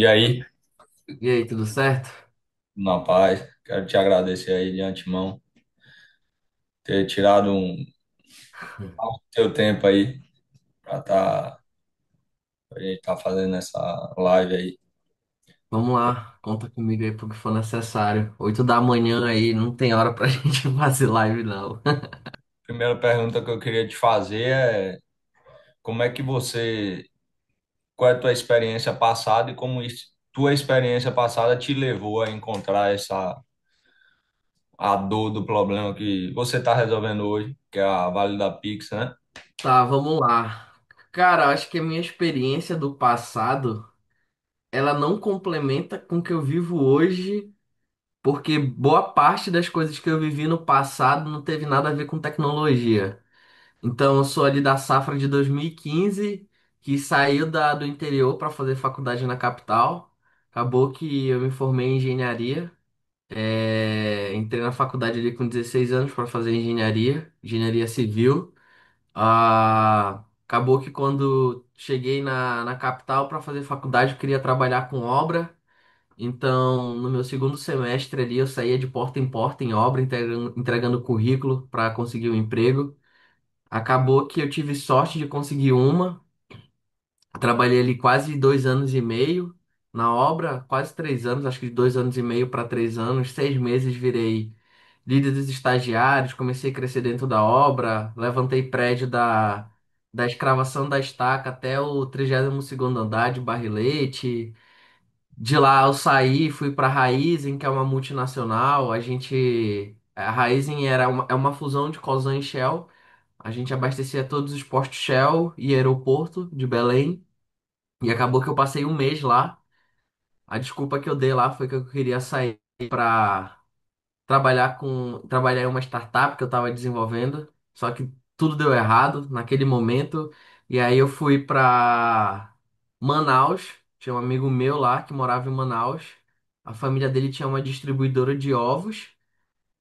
E aí, E aí, tudo certo? na paz, quero te agradecer aí de antemão, ter tirado teu tempo aí pra gente tá fazendo essa live aí. Vamos lá, conta comigo aí pro que for necessário. 8 da manhã aí, não tem hora pra gente fazer live, não. Primeira pergunta que eu queria te fazer é como é que qual é a tua experiência passada e tua experiência passada te levou a encontrar a dor do problema que você está resolvendo hoje, que é a Vale da Pix, né? Tá, vamos lá. Cara, acho que a minha experiência do passado, ela não complementa com o que eu vivo hoje, porque boa parte das coisas que eu vivi no passado não teve nada a ver com tecnologia. Então, eu sou ali da safra de 2015, que saiu do interior para fazer faculdade na capital. Acabou que eu me formei em engenharia. Entrei na faculdade ali com 16 anos para fazer engenharia civil. Acabou que quando cheguei na capital para fazer faculdade, eu queria trabalhar com obra. Então, no meu segundo semestre ali, eu saía de porta em porta em obra, entregando currículo para conseguir um emprego. Acabou que eu tive sorte de conseguir uma. Trabalhei ali quase 2 anos e meio na obra, quase 3 anos, acho que de 2 anos e meio para 3 anos. 6 meses virei líder dos estagiários, comecei a crescer dentro da obra, levantei prédio da escravação da estaca até o 32º andar de Barrilete. De lá eu saí, fui para a Raízen, que é uma multinacional. A Raízen é uma fusão de Cosan e Shell. A gente abastecia todos os postos Shell e aeroporto de Belém. E acabou que eu passei um mês lá. A desculpa que eu dei lá foi que eu queria sair para trabalhar em uma startup que eu estava desenvolvendo, só que tudo deu errado naquele momento. E aí eu fui para Manaus, tinha um amigo meu lá que morava em Manaus. A família dele tinha uma distribuidora de ovos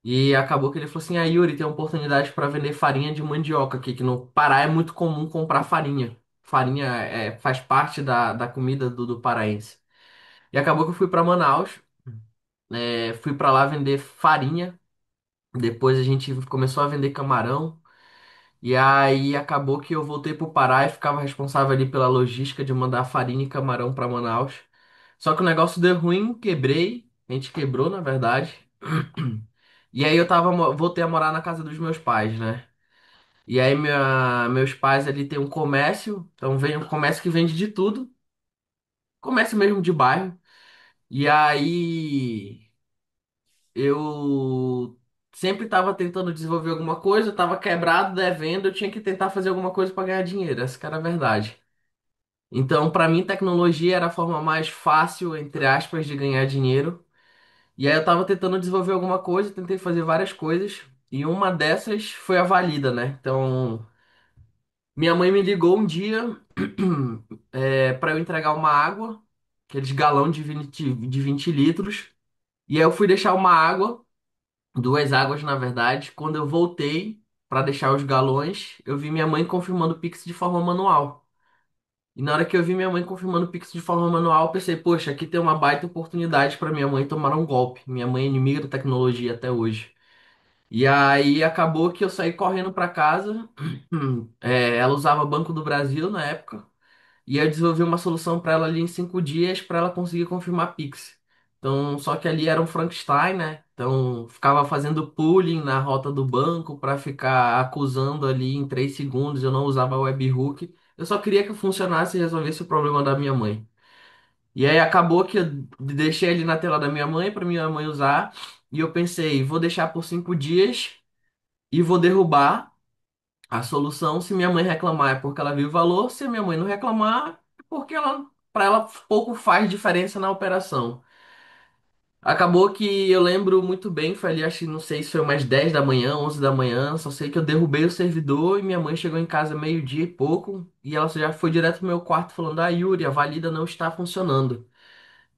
e acabou que ele falou assim: "Ah, Yuri, tem oportunidade para vender farinha de mandioca aqui, que no Pará é muito comum comprar farinha. Farinha faz parte da comida do paraense." E acabou que eu fui para Manaus, fui para lá vender farinha. Depois a gente começou a vender camarão. E aí acabou que eu voltei pro Pará e ficava responsável ali pela logística de mandar farinha e camarão para Manaus. Só que o negócio deu ruim, quebrei. A gente quebrou, na verdade. E aí voltei a morar na casa dos meus pais, né? E aí meus pais ali têm um comércio, então vem um comércio que vende de tudo, comércio mesmo de bairro. E aí eu sempre estava tentando desenvolver alguma coisa, estava quebrado, devendo, eu tinha que tentar fazer alguma coisa para ganhar dinheiro, essa que era a verdade. Então, para mim, tecnologia era a forma mais fácil, entre aspas, de ganhar dinheiro. E aí eu estava tentando desenvolver alguma coisa, tentei fazer várias coisas, e uma dessas foi a Valida, né? Então, minha mãe me ligou um dia para eu entregar uma água, aqueles galão de 20 litros, e aí eu fui deixar uma água. Duas águas, na verdade. Quando eu voltei para deixar os galões, eu vi minha mãe confirmando o Pix de forma manual. E na hora que eu vi minha mãe confirmando o Pix de forma manual, eu pensei, poxa, aqui tem uma baita oportunidade para minha mãe tomar um golpe. Minha mãe é inimiga da tecnologia até hoje. E aí acabou que eu saí correndo para casa. Ela usava Banco do Brasil na época. E eu desenvolvi uma solução para ela ali em 5 dias para ela conseguir confirmar Pix. Então, só que ali era um Frankenstein, né? Então, ficava fazendo pooling na rota do banco para ficar acusando ali em 3 segundos. Eu não usava webhook. Eu só queria que funcionasse e resolvesse o problema da minha mãe. E aí acabou que eu deixei ali na tela da minha mãe para minha mãe usar. E eu pensei, vou deixar por 5 dias e vou derrubar. A solução, se minha mãe reclamar, é porque ela viu o valor. Se minha mãe não reclamar, é porque para ela pouco faz diferença na operação. Acabou que eu lembro muito bem, foi ali, acho que não sei se foi umas 10 da manhã, 11 da manhã, só sei que eu derrubei o servidor e minha mãe chegou em casa meio-dia e pouco, e ela já foi direto pro meu quarto falando: "Ah, Yuri, a Valida não está funcionando."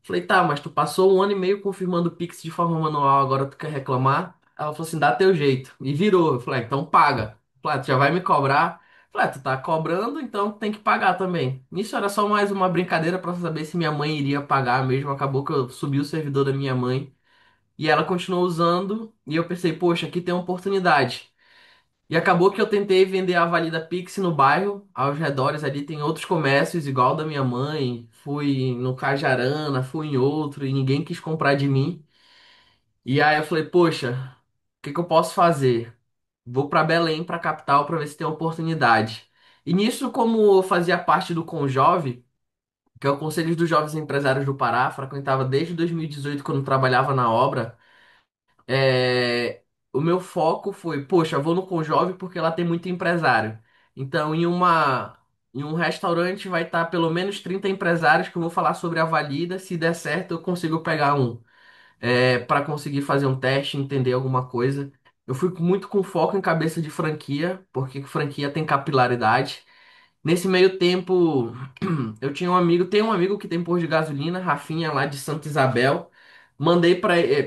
Falei: "Tá, mas tu passou um ano e meio confirmando o Pix de forma manual, agora tu quer reclamar?" Ela falou assim: "Dá teu jeito." E virou. Eu falei: "Ah, então paga." Falei: "Ah, tu já vai me cobrar." Falei, tu tá cobrando, então tem que pagar também. Nisso era só mais uma brincadeira pra saber se minha mãe iria pagar mesmo. Acabou que eu subi o servidor da minha mãe e ela continuou usando. E eu pensei, poxa, aqui tem uma oportunidade. E acabou que eu tentei vender a Valida Pix no bairro, aos redores ali tem outros comércios igual o da minha mãe. Fui no Cajarana, fui em outro e ninguém quis comprar de mim. E aí eu falei, poxa, o que que eu posso fazer? Vou para Belém, para a capital, para ver se tem oportunidade. E nisso, como eu fazia parte do Conjove, que é o Conselho dos Jovens Empresários do Pará, frequentava desde 2018, quando trabalhava na obra, é, o meu foco foi, poxa, eu vou no Conjove porque lá tem muito empresário. Então, em um restaurante vai estar pelo menos 30 empresários que eu vou falar sobre a Valida. Se der certo, eu consigo pegar um para conseguir fazer um teste, entender alguma coisa. Eu fui muito com foco em cabeça de franquia, porque franquia tem capilaridade. Nesse meio tempo, eu tinha um amigo, tem um amigo que tem posto de gasolina, Rafinha, lá de Santa Isabel.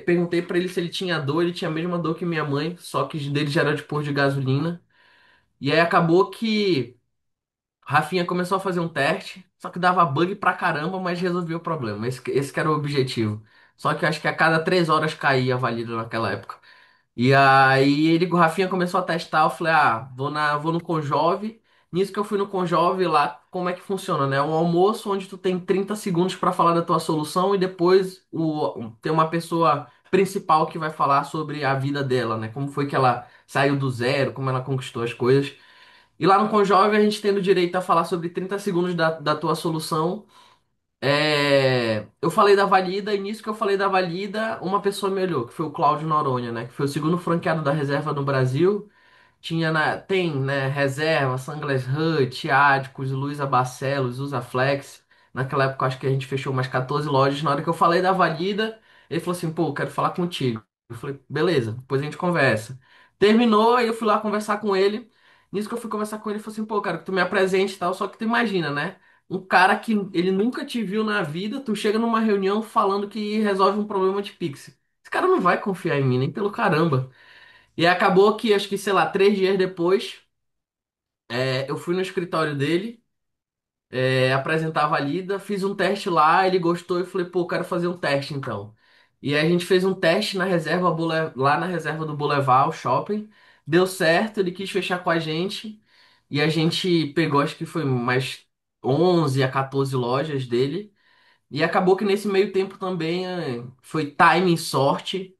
Perguntei pra ele se ele tinha dor, ele tinha a mesma dor que minha mãe, só que dele já era de posto de gasolina. E aí acabou que Rafinha começou a fazer um teste, só que dava bug pra caramba, mas resolvia o problema. Esse que era o objetivo. Só que eu acho que a cada 3 horas caía a valida naquela época. E aí o Rafinha começou a testar, eu falei, ah, vou no Conjove. Nisso que eu fui no Conjove lá, como é que funciona, né? Um almoço onde tu tem 30 segundos para falar da tua solução e depois tem uma pessoa principal que vai falar sobre a vida dela, né? Como foi que ela saiu do zero, como ela conquistou as coisas. E lá no Conjove a gente tendo direito a falar sobre 30 segundos da tua solução. Eu falei da Valida, e nisso que eu falei da Valida, uma pessoa me olhou, que foi o Cláudio Noronha, né? Que foi o segundo franqueado da reserva no Brasil. Tem, né, Reserva, Sunglass Hut, Áticos, Luiza Barcelos, Usaflex. Naquela época, acho que a gente fechou umas 14 lojas. Na hora que eu falei da Valida, ele falou assim, pô, quero falar contigo. Eu falei, beleza, depois a gente conversa. Terminou, aí eu fui lá conversar com ele. Nisso que eu fui conversar com ele, ele falou assim, pô, cara, que tu me apresente e tal, só que tu imagina, né? Um cara que ele nunca te viu na vida, tu chega numa reunião falando que resolve um problema de Pix. Esse cara não vai confiar em mim, nem pelo caramba. E acabou que, acho que, sei lá, 3 dias depois, eu fui no escritório dele, apresentar a lida, fiz um teste lá, ele gostou e falei, pô, quero fazer um teste então. E aí a gente fez um teste na reserva, lá na reserva do Boulevard, o shopping. Deu certo, ele quis fechar com a gente. E a gente pegou, acho que foi mais 11 a 14 lojas dele. E acabou que nesse meio tempo também foi timing, sorte.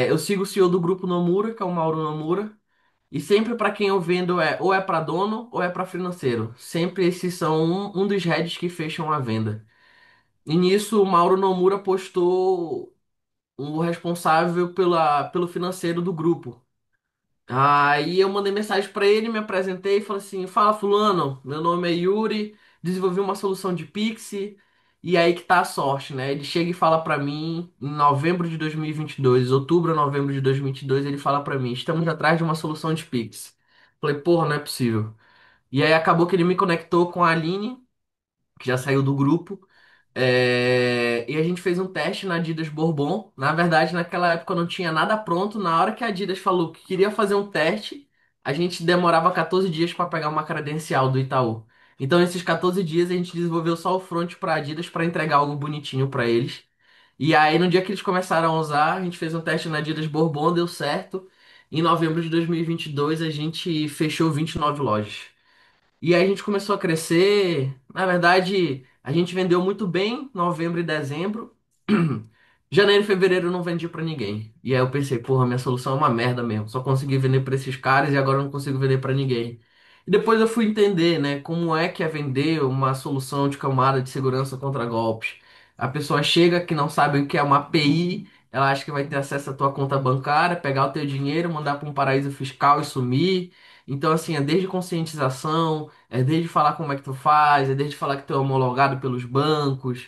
Eu sigo o CEO do grupo Nomura, que é o Mauro Nomura. E sempre para quem eu vendo ou é para dono ou é para financeiro. Sempre esses são um dos heads que fecham a venda. E nisso o Mauro Nomura postou o responsável pelo financeiro do grupo. Aí eu mandei mensagem para ele, me apresentei e falei assim: Fala, Fulano, meu nome é Yuri, desenvolvi uma solução de Pix. E aí que tá a sorte, né? Ele chega e fala para mim em novembro de 2022, outubro a novembro de 2022, ele fala para mim: Estamos atrás de uma solução de Pix. Falei, porra, não é possível. E aí acabou que ele me conectou com a Aline, que já saiu do grupo. E a gente fez um teste na Adidas Bourbon. Na verdade, naquela época não tinha nada pronto. Na hora que a Adidas falou que queria fazer um teste, a gente demorava 14 dias para pegar uma credencial do Itaú. Então, esses 14 dias a gente desenvolveu só o front para Adidas para entregar algo bonitinho para eles. E aí, no dia que eles começaram a usar, a gente fez um teste na Adidas Bourbon, deu certo. Em novembro de 2022, a gente fechou 29 lojas. E aí a gente começou a crescer. Na verdade, a gente vendeu muito bem novembro e dezembro. Janeiro e fevereiro eu não vendi pra ninguém. E aí eu pensei, porra, minha solução é uma merda mesmo. Só consegui vender pra esses caras e agora eu não consigo vender pra ninguém. E depois eu fui entender, né, como é que é vender uma solução de camada de segurança contra golpes. A pessoa chega que não sabe o que é uma API, ela acha que vai ter acesso à tua conta bancária, pegar o teu dinheiro, mandar para um paraíso fiscal e sumir. Então, assim, é desde conscientização, é desde falar como é que tu faz, é desde falar que tu é homologado pelos bancos,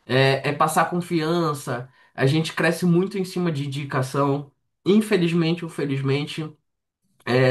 é passar confiança. A gente cresce muito em cima de indicação, infelizmente ou felizmente.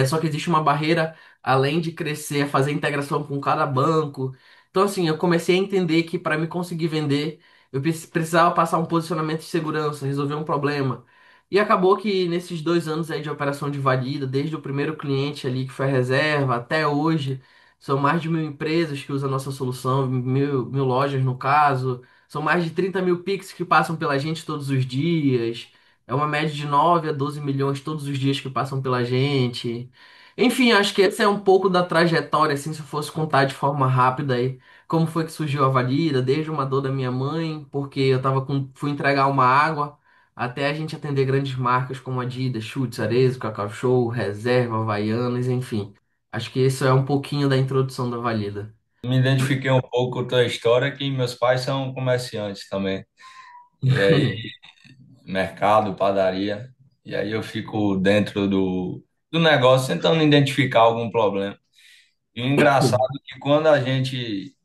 Só que existe uma barreira, além de crescer, é fazer integração com cada banco. Então, assim, eu comecei a entender que para me conseguir vender, eu precisava passar um posicionamento de segurança, resolver um problema. E acabou que nesses 2 anos aí de operação de valida, desde o primeiro cliente ali que foi a reserva até hoje, são mais de 1.000 empresas que usam a nossa solução, mil lojas no caso, são mais de 30 mil Pix que passam pela gente todos os dias, é uma média de 9 a 12 milhões todos os dias que passam pela gente. Enfim, acho que esse é um pouco da trajetória, assim, se eu fosse contar de forma rápida aí, como foi que surgiu a Valida, desde uma dor da minha mãe, porque fui entregar uma água até a gente atender grandes marcas como Adidas, Schutz, Arezzo, Cacau Show, Reserva, Havaianas, enfim. Acho que isso é um pouquinho da introdução da Valida. Me identifiquei um pouco com a tua história, que meus pais são comerciantes também. E aí, mercado, padaria. E aí eu fico dentro do negócio tentando identificar algum problema. E o engraçado é que quando a gente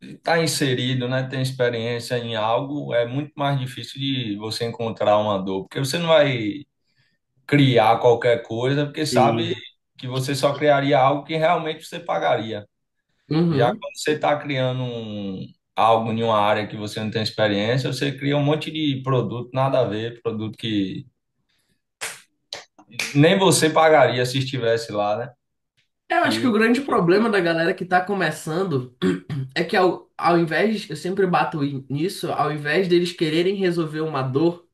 está inserido, né, tem experiência em algo, é muito mais difícil de você encontrar uma dor, porque você não vai criar qualquer coisa, porque sabe Sim. que você só criaria algo que realmente você pagaria. Já Uhum. quando você está criando algo em uma área que você não tem experiência, você cria um monte de produto, nada a ver, produto que nem você pagaria se estivesse lá, né? Eu acho que o E grande problema da galera que tá começando é que ao invés, eu sempre bato nisso, ao invés deles quererem resolver uma dor,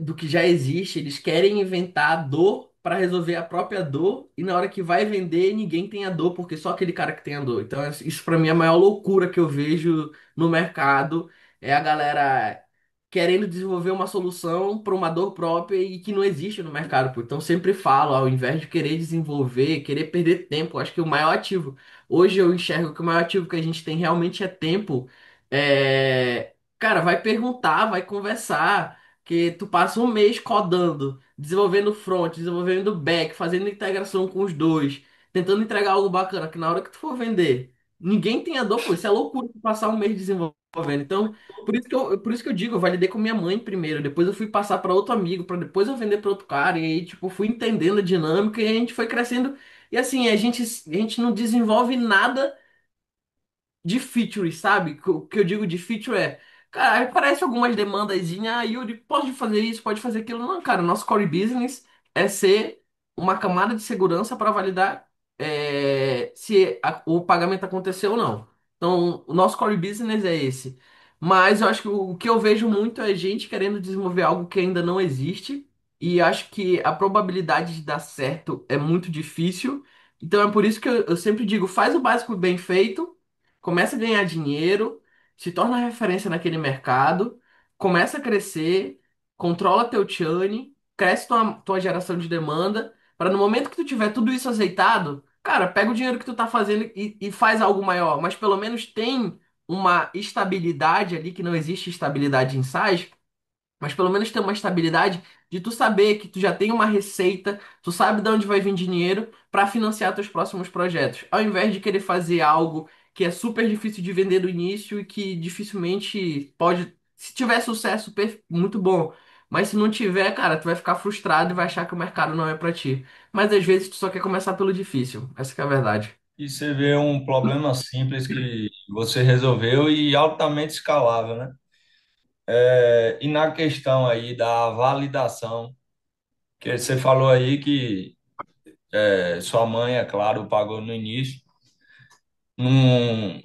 do que já existe, eles querem inventar a dor para resolver a própria dor e na hora que vai vender ninguém tem a dor porque só aquele cara que tem a dor. Então isso para mim é a maior loucura que eu vejo no mercado, é a galera querendo desenvolver uma solução para uma dor própria e que não existe no mercado, pô. Então sempre falo, ao invés de querer desenvolver, querer perder tempo, eu acho que o maior ativo, hoje eu enxergo que o maior ativo que a gente tem realmente é tempo. Cara, vai perguntar, vai conversar. Que tu passa um mês codando, desenvolvendo front, desenvolvendo back, fazendo integração com os dois, tentando entregar algo bacana, que na hora que tu for vender, ninguém tem a dor, pô, isso é loucura tu passar um mês desenvolvendo. Então, por isso que eu digo, eu validei com minha mãe primeiro, depois eu fui passar para outro amigo, para depois eu vender para outro cara, e aí, tipo, fui entendendo a dinâmica e a gente foi crescendo. E assim, a gente não desenvolve nada de features, sabe? O que eu digo de feature é, cara, aparece algumas demandazinhas, aí Yuri, pode fazer isso, pode fazer aquilo. Não, cara, nosso core business é ser uma camada de segurança para validar se o pagamento aconteceu ou não. Então, o nosso core business é esse. Mas eu acho que o que eu vejo muito é gente querendo desenvolver algo que ainda não existe, e acho que a probabilidade de dar certo é muito difícil. Então é por isso que eu sempre digo, faz o básico bem feito, começa a ganhar dinheiro, se torna referência naquele mercado, começa a crescer, controla teu churn, cresce tua geração de demanda, para no momento que tu tiver tudo isso azeitado, cara, pega o dinheiro que tu tá fazendo e faz algo maior, mas pelo menos tem uma estabilidade ali, que não existe estabilidade em SaaS, mas pelo menos ter uma estabilidade de tu saber que tu já tem uma receita, tu sabe de onde vai vir dinheiro para financiar teus próximos projetos. Ao invés de querer fazer algo que é super difícil de vender do início e que dificilmente pode, se tiver sucesso, muito bom. Mas se não tiver, cara, tu vai ficar frustrado e vai achar que o mercado não é para ti. Mas às vezes tu só quer começar pelo difícil. Essa que é a verdade. e você vê um problema simples que você resolveu e altamente escalável, né? E na questão aí da validação, que você falou aí que sua mãe, é claro, pagou no início. Não,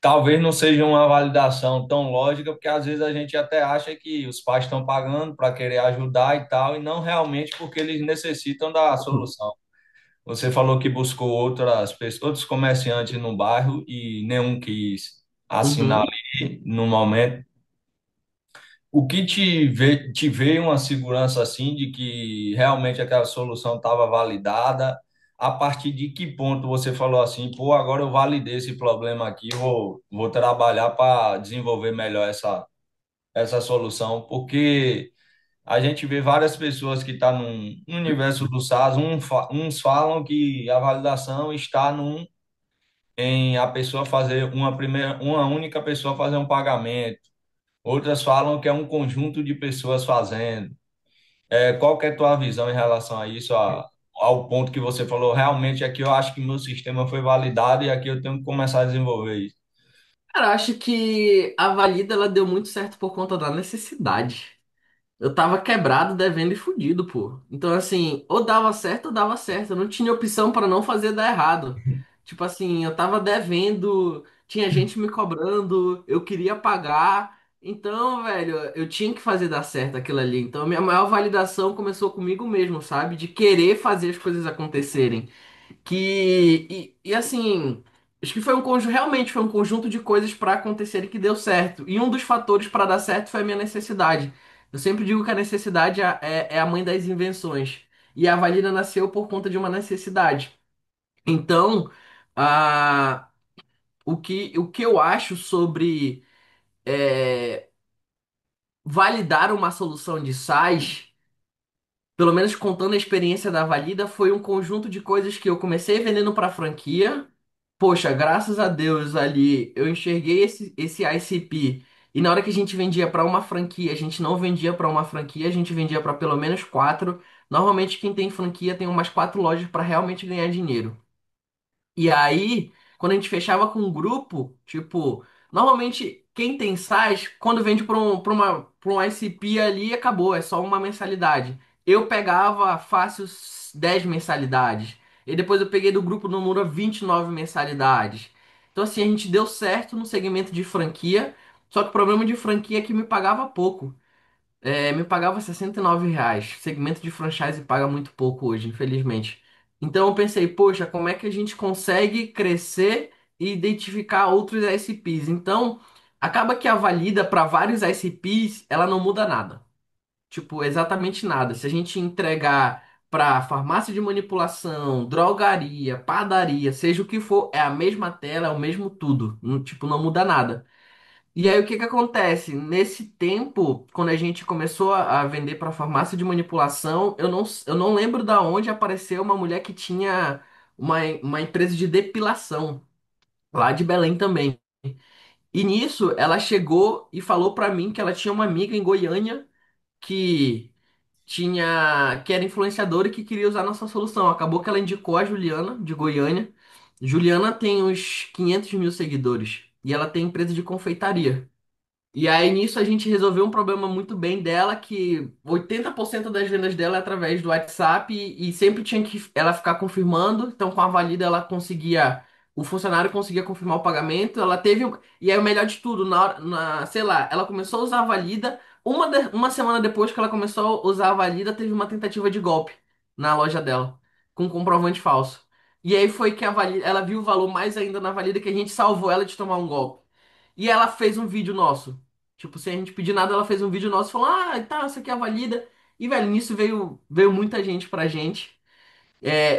talvez não seja uma validação tão lógica, porque às vezes a gente até acha que os pais estão pagando para querer ajudar e tal, e não realmente porque eles necessitam da solução. Você falou que buscou outras pessoas, outros comerciantes no bairro e nenhum quis assinar Uhum. ali no momento. O que te veio uma segurança assim de que realmente aquela solução estava validada? A partir de que ponto você falou assim, pô, agora eu validei esse problema aqui, vou trabalhar para desenvolver melhor essa solução? Porque a gente vê várias pessoas que estão no universo do SaaS, uns falam que a validação está em a pessoa fazer uma única pessoa fazer um pagamento. Outras falam que é um conjunto de pessoas fazendo. Qual que é a tua visão em relação a isso, ao ponto que você falou, realmente aqui eu acho que meu sistema foi validado e aqui eu tenho que começar a desenvolver isso. Cara, eu acho que a Valida ela deu muito certo por conta da necessidade. Eu tava quebrado, devendo e fudido, pô. Então, assim, ou dava certo ou dava certo. Eu não tinha opção para não fazer dar errado. Tipo assim, eu tava devendo, tinha gente me cobrando, eu queria pagar. Então, velho, eu tinha que fazer dar certo aquilo ali. Então, a minha maior validação começou comigo mesmo, sabe? De querer fazer as coisas acontecerem. Assim, acho que foi um conjunto, realmente foi um conjunto de coisas para acontecerem que deu certo. E um dos fatores para dar certo foi a minha necessidade. Eu sempre digo que a necessidade é a mãe das invenções. E a Valina nasceu por conta de uma necessidade. Então, a, o que eu acho sobre validar uma solução de sais, pelo menos contando a experiência da Valida, foi um conjunto de coisas que eu comecei vendendo para franquia. Poxa, graças a Deus ali eu enxerguei esse ICP. E na hora que a gente vendia para uma franquia, a gente não vendia para uma franquia, a gente vendia para pelo menos quatro. Normalmente quem tem franquia tem umas quatro lojas para realmente ganhar dinheiro. E aí, quando a gente fechava com um grupo, tipo, normalmente quem tem SaaS, quando vende para um ICP ali, acabou, é só uma mensalidade. Eu pegava fácil 10 mensalidades. E depois eu peguei do grupo Nomura 29 mensalidades. Então, assim, a gente deu certo no segmento de franquia, só que o problema de franquia é que me pagava pouco. Me pagava R$ 69. Segmento de franchise paga muito pouco hoje, infelizmente. Então eu pensei, poxa, como é que a gente consegue crescer e identificar outros ICPs? Então, acaba que a valida para vários ICPs, ela não muda nada. Tipo, exatamente nada. Se a gente entregar para farmácia de manipulação, drogaria, padaria, seja o que for, é a mesma tela, é o mesmo tudo. Tipo, não muda nada. E aí o que que acontece? Nesse tempo, quando a gente começou a vender para farmácia de manipulação, eu não lembro da onde apareceu uma mulher que tinha uma empresa de depilação, lá de Belém também. E nisso, ela chegou e falou para mim que ela tinha uma amiga em Goiânia que era influenciadora e que queria usar nossa solução. Acabou que ela indicou a Juliana, de Goiânia. Juliana tem uns 500 mil seguidores e ela tem empresa de confeitaria. E aí nisso a gente resolveu um problema muito bem dela, que 80% das vendas dela é através do WhatsApp e sempre tinha que ela ficar confirmando. Então com a Valida o funcionário conseguia confirmar o pagamento. Ela teve, e aí o melhor de tudo, sei lá, ela começou a usar a Valida, uma semana depois que ela começou a usar a Valida, teve uma tentativa de golpe na loja dela, com um comprovante falso. E aí foi que a Valida, ela viu o valor mais ainda na Valida que a gente salvou ela de tomar um golpe. E ela fez um vídeo nosso. Tipo, sem a gente pedir nada, ela fez um vídeo nosso falando, tá, essa aqui é a Valida. E, velho, nisso veio muita gente pra gente.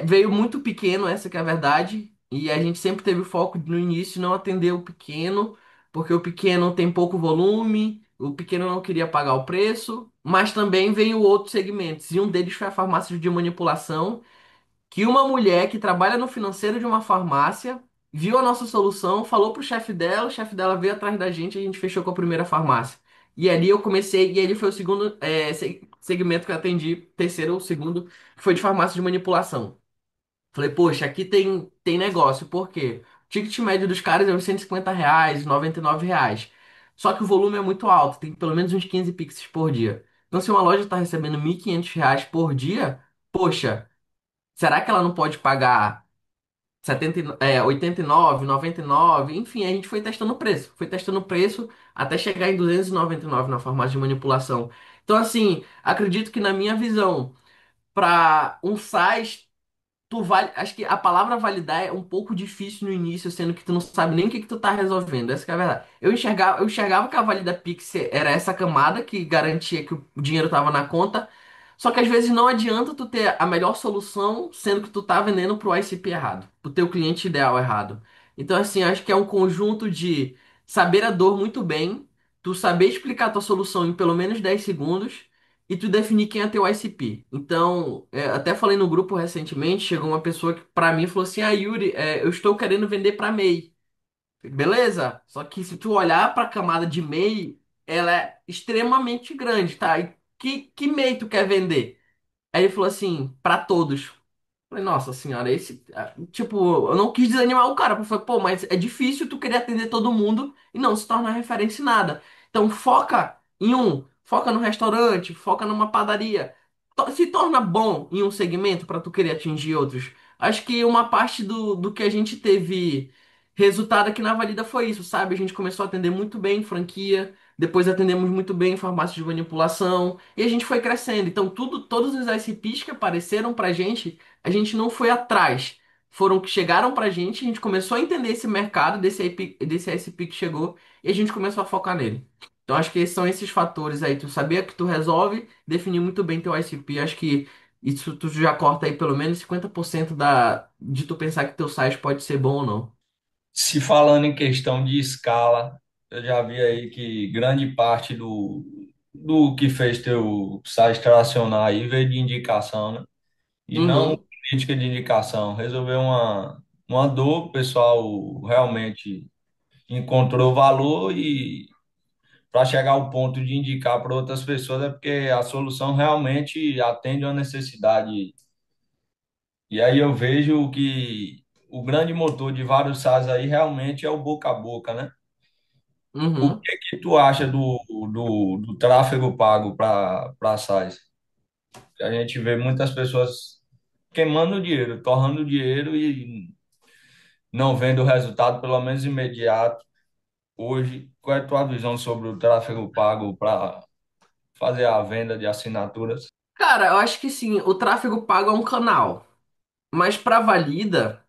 Veio muito pequeno, essa que é a verdade. E a gente sempre teve o foco no início não atender o pequeno, porque o pequeno tem pouco volume, o pequeno não queria pagar o preço. Mas também veio outros segmentos. E um deles foi a farmácia de manipulação, que uma mulher que trabalha no financeiro de uma farmácia viu a nossa solução, falou pro chefe dela, o chefe dela veio atrás da gente e a gente fechou com a primeira farmácia. E ali eu comecei, e ali foi o segundo segmento que eu atendi, terceiro ou segundo, que foi de farmácia de manipulação. Falei, poxa, aqui tem negócio, por quê? O ticket médio dos caras é uns R$ 150, R$ 99. Só que o volume é muito alto, tem pelo menos uns 15 pixels por dia. Então, se uma loja está recebendo R$ 1.500 por dia, poxa. Será que ela não pode pagar 89, 99? Enfim, a gente foi testando o preço até chegar em 299 na farmácia de manipulação. Então, assim, acredito que na minha visão, para um SaaS acho que a palavra validar é um pouco difícil no início, sendo que tu não sabe nem o que que tu tá resolvendo. Essa que é a verdade. Eu enxergava que a Valida Pix era essa camada que garantia que o dinheiro tava na conta. Só que às vezes não adianta tu ter a melhor solução, sendo que tu tá vendendo pro ICP errado, pro teu cliente ideal errado. Então, assim, acho que é um conjunto de saber a dor muito bem, tu saber explicar a tua solução em pelo menos 10 segundos e tu definir quem é teu ICP. Então, até falei no grupo recentemente, chegou uma pessoa que pra mim falou assim: Yuri, eu estou querendo vender pra MEI. Beleza? Só que se tu olhar pra camada de MEI, ela é extremamente grande, tá? E que MEI tu quer vender? Aí ele falou assim: pra todos. Falei, nossa senhora, tipo, eu não quis desanimar o cara, porque eu falei, pô, mas é difícil tu querer atender todo mundo e não se tornar referência em nada. Então foca em um. foca no restaurante, foca numa padaria. Se torna bom em um segmento para tu querer atingir outros. Acho que uma parte do que a gente teve resultado aqui na Valida foi isso, sabe? A gente começou a atender muito bem em franquia, depois atendemos muito bem em farmácia de manipulação, e a gente foi crescendo. Então, todos os ICPs que apareceram pra gente, a gente não foi atrás. Foram que chegaram pra gente, a gente começou a entender esse mercado desse ICP que chegou, e a gente começou a focar nele. Então, acho que são esses fatores aí. Tu sabia que tu resolve, definir muito bem teu ICP. Acho que isso tu já corta aí pelo menos 50% de tu pensar que teu site pode ser bom ou não. Se falando em questão de escala, eu já vi aí que grande parte do que fez teu site tracionar aí veio de indicação, né? E não Uhum, política de indicação. Resolveu uma dor, o pessoal realmente encontrou valor e para chegar ao ponto de indicar para outras pessoas é porque a solução realmente atende uma necessidade. E aí eu vejo que o grande motor de vários SaaS aí realmente é o boca a boca, né? O uhum. que que tu acha do tráfego pago para SaaS? A gente vê muitas pessoas queimando dinheiro, torrando dinheiro e não vendo o resultado, pelo menos imediato. Hoje, qual é a tua visão sobre o tráfego pago para fazer a venda de assinaturas? Cara, eu acho que sim, o tráfego pago é um canal, mas para valida,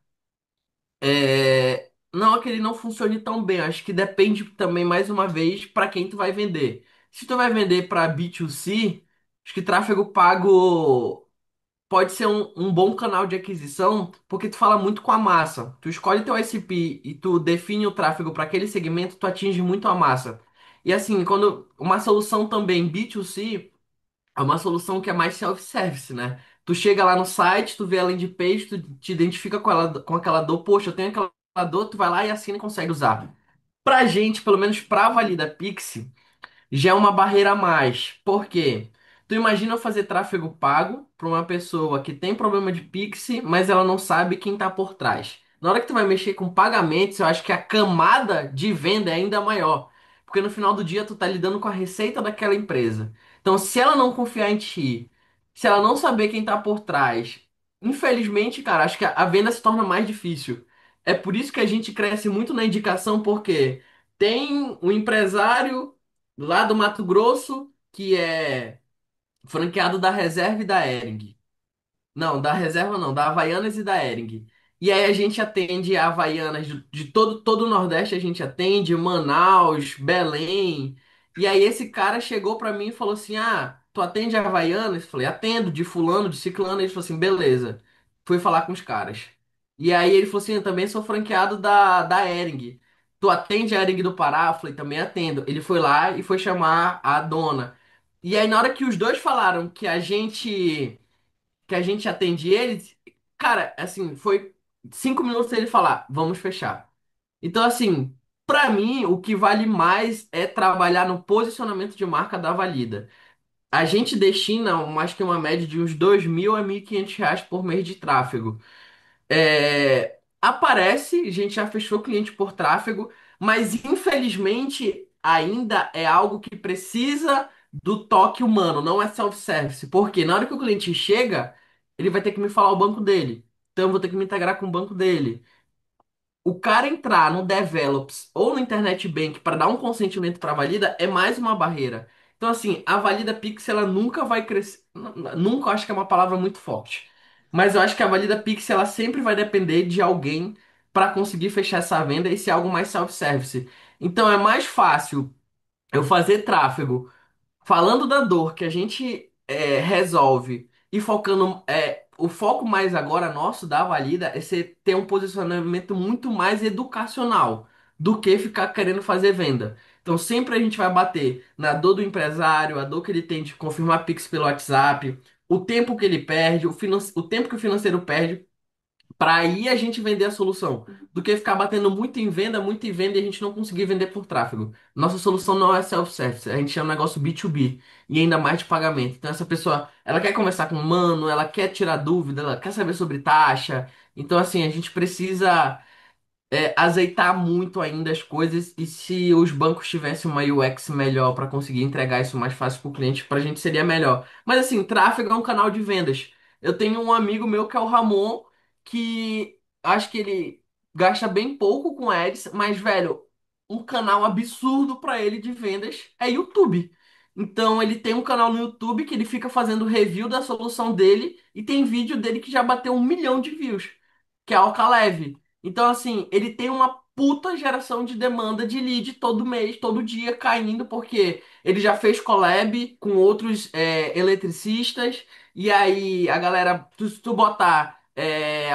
não é que ele não funcione tão bem. Acho que depende também, mais uma vez, para quem tu vai vender. Se tu vai vender para B2C, acho que tráfego pago pode ser um bom canal de aquisição, porque tu fala muito com a massa. Tu escolhe teu ICP e tu define o tráfego para aquele segmento, tu atinge muito a massa. E assim, quando uma solução também B2C é uma solução que é mais self-service, né? Tu chega lá no site, tu vê a landing page, tu te identifica com aquela dor, poxa, eu tenho aquela dor, tu vai lá e assina e consegue usar. Pra gente, pelo menos pra Valida Pix, já é uma barreira a mais. Por quê? Tu imagina eu fazer tráfego pago para uma pessoa que tem problema de Pix, mas ela não sabe quem está por trás. Na hora que tu vai mexer com pagamentos, eu acho que a camada de venda é ainda maior. Porque no final do dia tu tá lidando com a receita daquela empresa. Então, se ela não confiar em ti, se ela não saber quem tá por trás, infelizmente, cara, acho que a venda se torna mais difícil. É por isso que a gente cresce muito na indicação, porque tem um empresário lá do Mato Grosso, que é franqueado da Reserva e da Hering. Não, da Reserva não, da Havaianas e da Hering. E aí a gente atende a Havaianas de todo o Nordeste, a gente atende, Manaus, Belém. E aí esse cara chegou pra mim e falou assim: Ah, tu atende a Havaianas? Eu falei, atendo, de fulano, de ciclano. Ele falou assim, beleza. Fui falar com os caras. E aí ele falou assim, eu também sou franqueado da Hering. Tu atende a Hering do Pará? Eu falei, também atendo. Ele foi lá e foi chamar a dona. E aí na hora que os dois falaram que a gente atende eles, cara, assim, foi 5 minutos ele falar, vamos fechar. Então, assim, pra mim, o que vale mais é trabalhar no posicionamento de marca da Valida. A gente destina, acho que uma média de uns 2.000 a 1.500 reais por mês de tráfego. Aparece, a gente já fechou cliente por tráfego, mas infelizmente ainda é algo que precisa do toque humano, não é self-service. Porque na hora que o cliente chega, ele vai ter que me falar o banco dele. Então eu vou ter que me integrar com o banco dele. O cara entrar no Develops ou no Internet Bank para dar um consentimento para a Valida é mais uma barreira. Então, assim, a Valida Pix ela nunca vai crescer. Nunca, eu acho que é uma palavra muito forte. Mas eu acho que a Valida Pix ela sempre vai depender de alguém para conseguir fechar essa venda e ser algo mais self-service. Então, é mais fácil eu fazer tráfego falando da dor que a gente resolve e focando, o foco mais agora nosso da Valida é ser, ter um posicionamento muito mais educacional do que ficar querendo fazer venda. Então sempre a gente vai bater na dor do empresário, a dor que ele tem de confirmar Pix pelo WhatsApp, o tempo que ele perde, o tempo que o financeiro perde para aí a gente vender a solução, do que ficar batendo muito em venda e a gente não conseguir vender por tráfego. Nossa solução não é self-service, a gente é um negócio B2B e ainda mais de pagamento. Então essa pessoa, ela quer conversar com o humano, ela quer tirar dúvida, ela quer saber sobre taxa. Então assim, a gente precisa azeitar muito ainda as coisas e se os bancos tivessem uma UX melhor para conseguir entregar isso mais fácil para o cliente, para a gente seria melhor. Mas assim, tráfego é um canal de vendas. Eu tenho um amigo meu que é o Ramon, que acho que ele gasta bem pouco com ads, mas velho, um canal absurdo para ele de vendas é YouTube. Então ele tem um canal no YouTube que ele fica fazendo review da solução dele e tem vídeo dele que já bateu 1 milhão de views, que é a Alcaleve. Então, assim, ele tem uma puta geração de demanda de lead todo mês, todo dia caindo, porque ele já fez collab com outros eletricistas, e aí a galera, se tu botar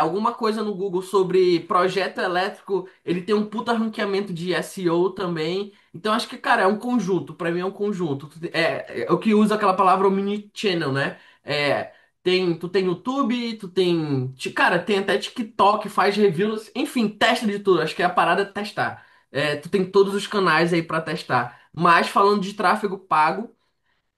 alguma coisa no Google sobre projeto elétrico, ele tem um puta ranqueamento de SEO também. Então, acho que, cara, é um conjunto, pra mim é um conjunto. É o que usa aquela palavra omnichannel, né? É, tu tem YouTube, cara, tem até TikTok, faz reviews, enfim, testa de tudo. Acho que a parada é testar. Tu tem todos os canais aí pra testar. Mas falando de tráfego pago,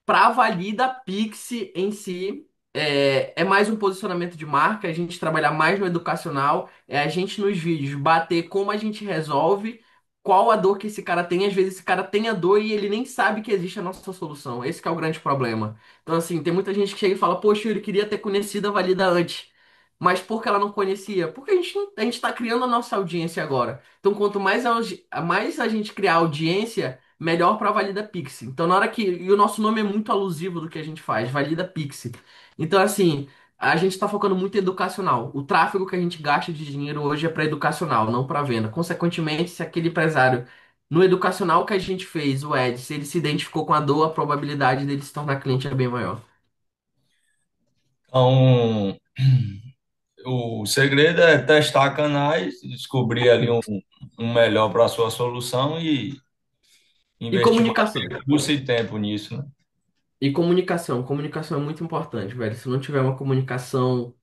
para avalia da Pix em si, é mais um posicionamento de marca, a gente trabalhar mais no educacional, é a gente nos vídeos bater como a gente resolve, qual a dor que esse cara tem. Às vezes esse cara tem a dor e ele nem sabe que existe a nossa solução. Esse que é o grande problema. Então, assim, tem muita gente que chega e fala, poxa, eu queria ter conhecido a Valida antes. Mas por que ela não conhecia? Porque a gente está criando a nossa audiência agora. Então, quanto mais a gente criar audiência, melhor para Valida Pix. Então, na hora que. E o nosso nome é muito alusivo do que a gente faz, Valida Pix. Então, assim, a gente está focando muito em educacional. O tráfego que a gente gasta de dinheiro hoje é para educacional, não para venda. Consequentemente, se aquele empresário no educacional que a gente fez, o Ed, se ele se identificou com a dor, a probabilidade dele se tornar cliente é bem maior. Então, o segredo é testar canais, descobrir ali um melhor para a sua solução e E investir mais comunicação. recurso e tempo nisso, né? E comunicação. Comunicação é muito importante, velho. Se não tiver uma comunicação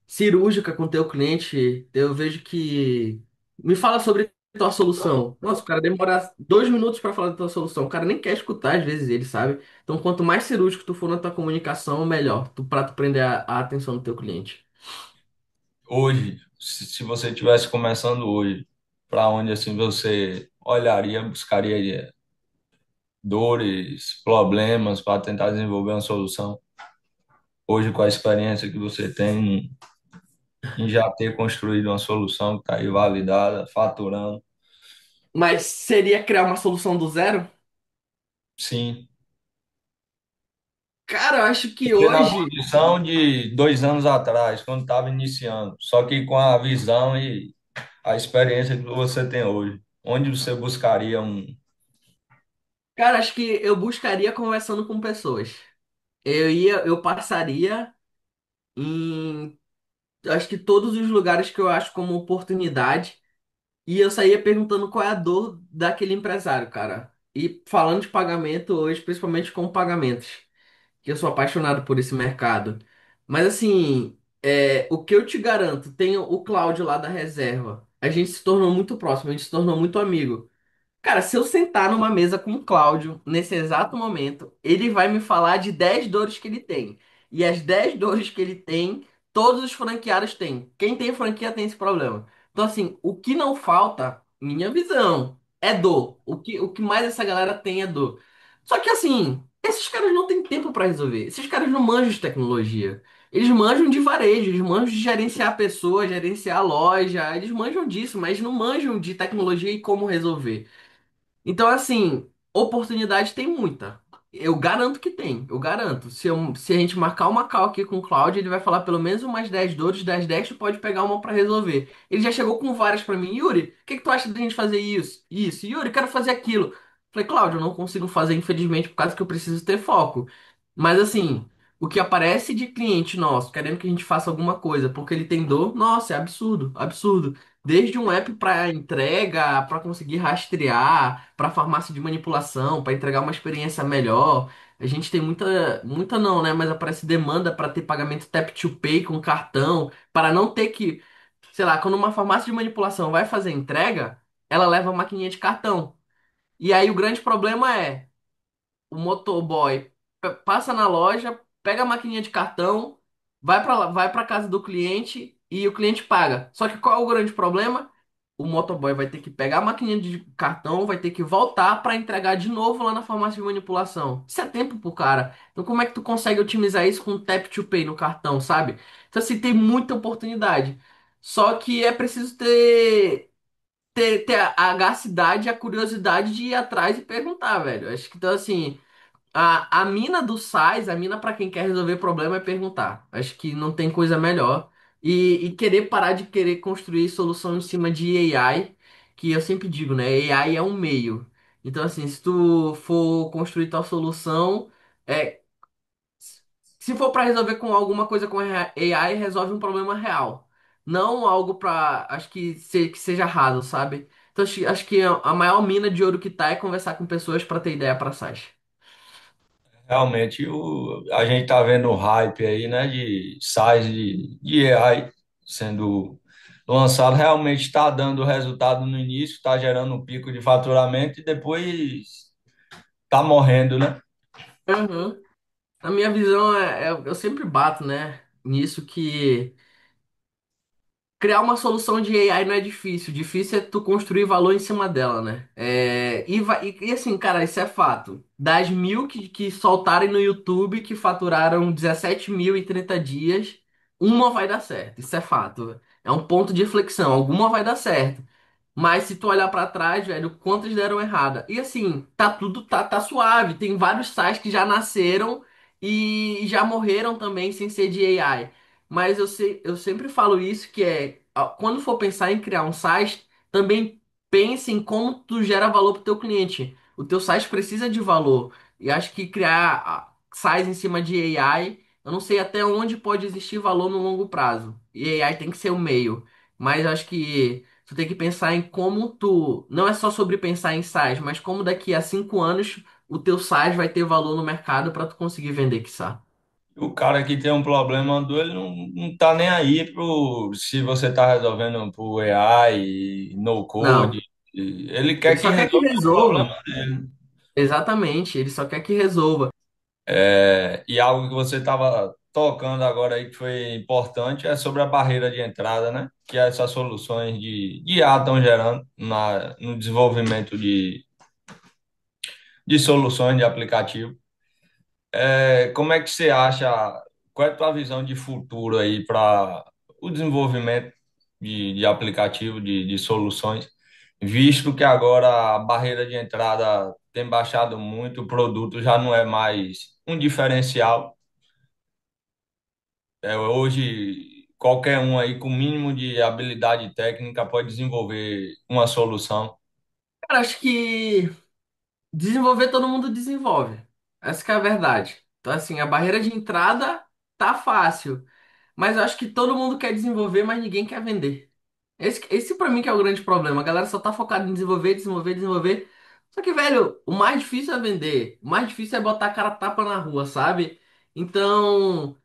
cirúrgica com o teu cliente, eu vejo que me fala sobre tua solução. Nossa, o cara demora 2 minutos para falar da tua solução. O cara nem quer escutar, às vezes, ele sabe. Então, quanto mais cirúrgico tu for na tua comunicação, melhor. Para tu prender a atenção do teu cliente. Hoje, se você estivesse começando hoje, para onde assim você olharia, buscaria dores, problemas para tentar desenvolver uma solução? Hoje, com a experiência que você tem em já ter construído uma solução que está aí validada, faturando, Mas seria criar uma solução do zero? sim. Cara, eu acho que Você na hoje. condição de 2 anos atrás, quando estava iniciando, só que com a visão e a experiência que você tem hoje, onde você buscaria um. Cara, acho que eu buscaria conversando com pessoas. Eu passaria em, acho que todos os lugares que eu acho como oportunidade. E eu saía perguntando qual é a dor daquele empresário, cara. E falando de pagamento hoje, principalmente com pagamentos, que eu sou apaixonado por esse mercado. Mas assim, o que eu te garanto, tem o Cláudio lá da reserva. A gente se tornou muito próximo, a gente se tornou muito amigo. Cara, se eu sentar numa mesa com o Cláudio, nesse exato momento, ele vai me falar de 10 dores que ele tem. E as 10 dores que ele tem, todos os franqueados têm. Quem tem franquia tem esse problema. Então, assim, o que não falta, minha visão, é dor. O que mais essa galera tem é dor. Só que, assim, esses caras não têm tempo pra resolver. Esses caras não manjam de tecnologia. Eles manjam de varejo, eles manjam de gerenciar pessoas, gerenciar a loja, eles manjam disso, mas não manjam de tecnologia e como resolver. Então, assim, oportunidade tem muita. Eu garanto que tem, eu garanto. Se a gente marcar uma call aqui com o Claudio, ele vai falar pelo menos umas 10 dores, das 10 tu pode pegar uma pra resolver. Ele já chegou com várias pra mim. Yuri, o que que tu acha da gente fazer isso? Isso. Yuri, quero fazer aquilo. Falei, Cláudio, eu não consigo fazer, infelizmente, por causa que eu preciso ter foco. Mas, assim, o que aparece de cliente nosso querendo que a gente faça alguma coisa porque ele tem dor, nossa, é absurdo, absurdo. Desde um app para entrega, para conseguir rastrear, para farmácia de manipulação, para entregar uma experiência melhor. A gente tem muita não, né? Mas aparece demanda para ter pagamento tap to pay com cartão, para não ter que, sei lá, quando uma farmácia de manipulação vai fazer entrega, ela leva a maquininha de cartão. E aí o grande problema é o motoboy passa na loja, pega a maquininha de cartão, vai para casa do cliente e o cliente paga. Só que qual é o grande problema? o motoboy vai ter que pegar a maquininha de cartão, vai ter que voltar para entregar de novo lá na farmácia de manipulação. Isso é tempo pro cara. Então, como é que tu consegue otimizar isso com o Tap to Pay no cartão, sabe? Então, assim, tem muita oportunidade. Só que é preciso ter a agacidade, a curiosidade de ir atrás e perguntar, velho. Acho que, então, assim. A mina do SAIS, a mina para quem quer resolver problema é perguntar. Acho que não tem coisa melhor. E querer parar de querer construir solução em cima de AI, que eu sempre digo, né? AI é um meio. Então, assim, se tu for construir tal solução, é, se for para resolver com alguma coisa com AI, resolve um problema real. Não algo para, acho que, que seja raso, sabe? Então, acho que a maior mina de ouro que tá é conversar com pessoas para ter ideia para SaaS. Realmente, a gente tá vendo o hype aí, né, de size de AI sendo lançado, realmente está dando resultado no início, está gerando um pico de faturamento e depois tá morrendo, né? Aham. A minha visão eu sempre bato, né, nisso que criar uma solução de AI não é difícil. Difícil é tu construir valor em cima dela, né? E assim, cara, isso é fato. Das 1.000 que soltarem no YouTube, que faturaram 17 mil em 30 dias, uma vai dar certo. Isso é fato. É um ponto de inflexão. Alguma vai dar certo. Mas se tu olhar pra trás, velho, quantas deram errada? E assim, tá suave. Tem vários sites que já nasceram e já morreram também sem ser de AI. Mas eu sempre falo isso, que quando for pensar em criar um site, também pense em como tu gera valor pro teu cliente. O teu site precisa de valor. E acho que criar sites em cima de AI, eu não sei até onde pode existir valor no longo prazo. E AI tem que ser o meio. Mas acho que tu tem que pensar em como tu. Não é só sobre pensar em SaaS, mas como daqui a 5 anos o teu SaaS vai ter valor no mercado para tu conseguir vender, quiçá. O cara que tem um problema do ele não tá nem aí pro se você tá resolvendo por AI, no code. Não. Ele Ele quer que só quer que resolva o problema resolva. dele. Exatamente. Ele só quer que resolva. E algo que você estava tocando agora aí que foi importante é sobre a barreira de entrada, né? Que essas soluções de IA estão gerando no desenvolvimento de soluções de aplicativo. Como é que você acha, qual é a tua visão de futuro aí para o desenvolvimento de aplicativo, de soluções, visto que agora a barreira de entrada tem baixado muito, o produto já não é mais um diferencial. Hoje, qualquer um aí com mínimo de habilidade técnica pode desenvolver uma solução. Cara, acho que desenvolver todo mundo desenvolve. Essa que é a verdade. Então, assim, a barreira de entrada tá fácil. Mas eu acho que todo mundo quer desenvolver, mas ninguém quer vender. Esse para mim que é o grande problema. A galera só tá focada em desenvolver, desenvolver, desenvolver. Só que, velho, o mais difícil é vender. O mais difícil é botar a cara a tapa na rua, sabe? Então,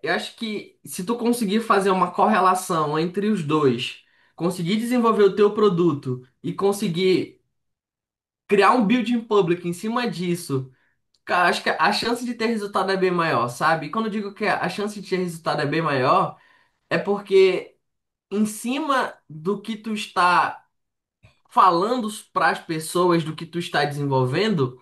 eu acho que se tu conseguir fazer uma correlação entre os dois, conseguir desenvolver o teu produto e conseguir criar um building public em cima disso, cara, acho que a chance de ter resultado é bem maior, sabe? E quando eu digo que a chance de ter resultado é bem maior, é porque em cima do que tu está falando para as pessoas, do que tu está desenvolvendo,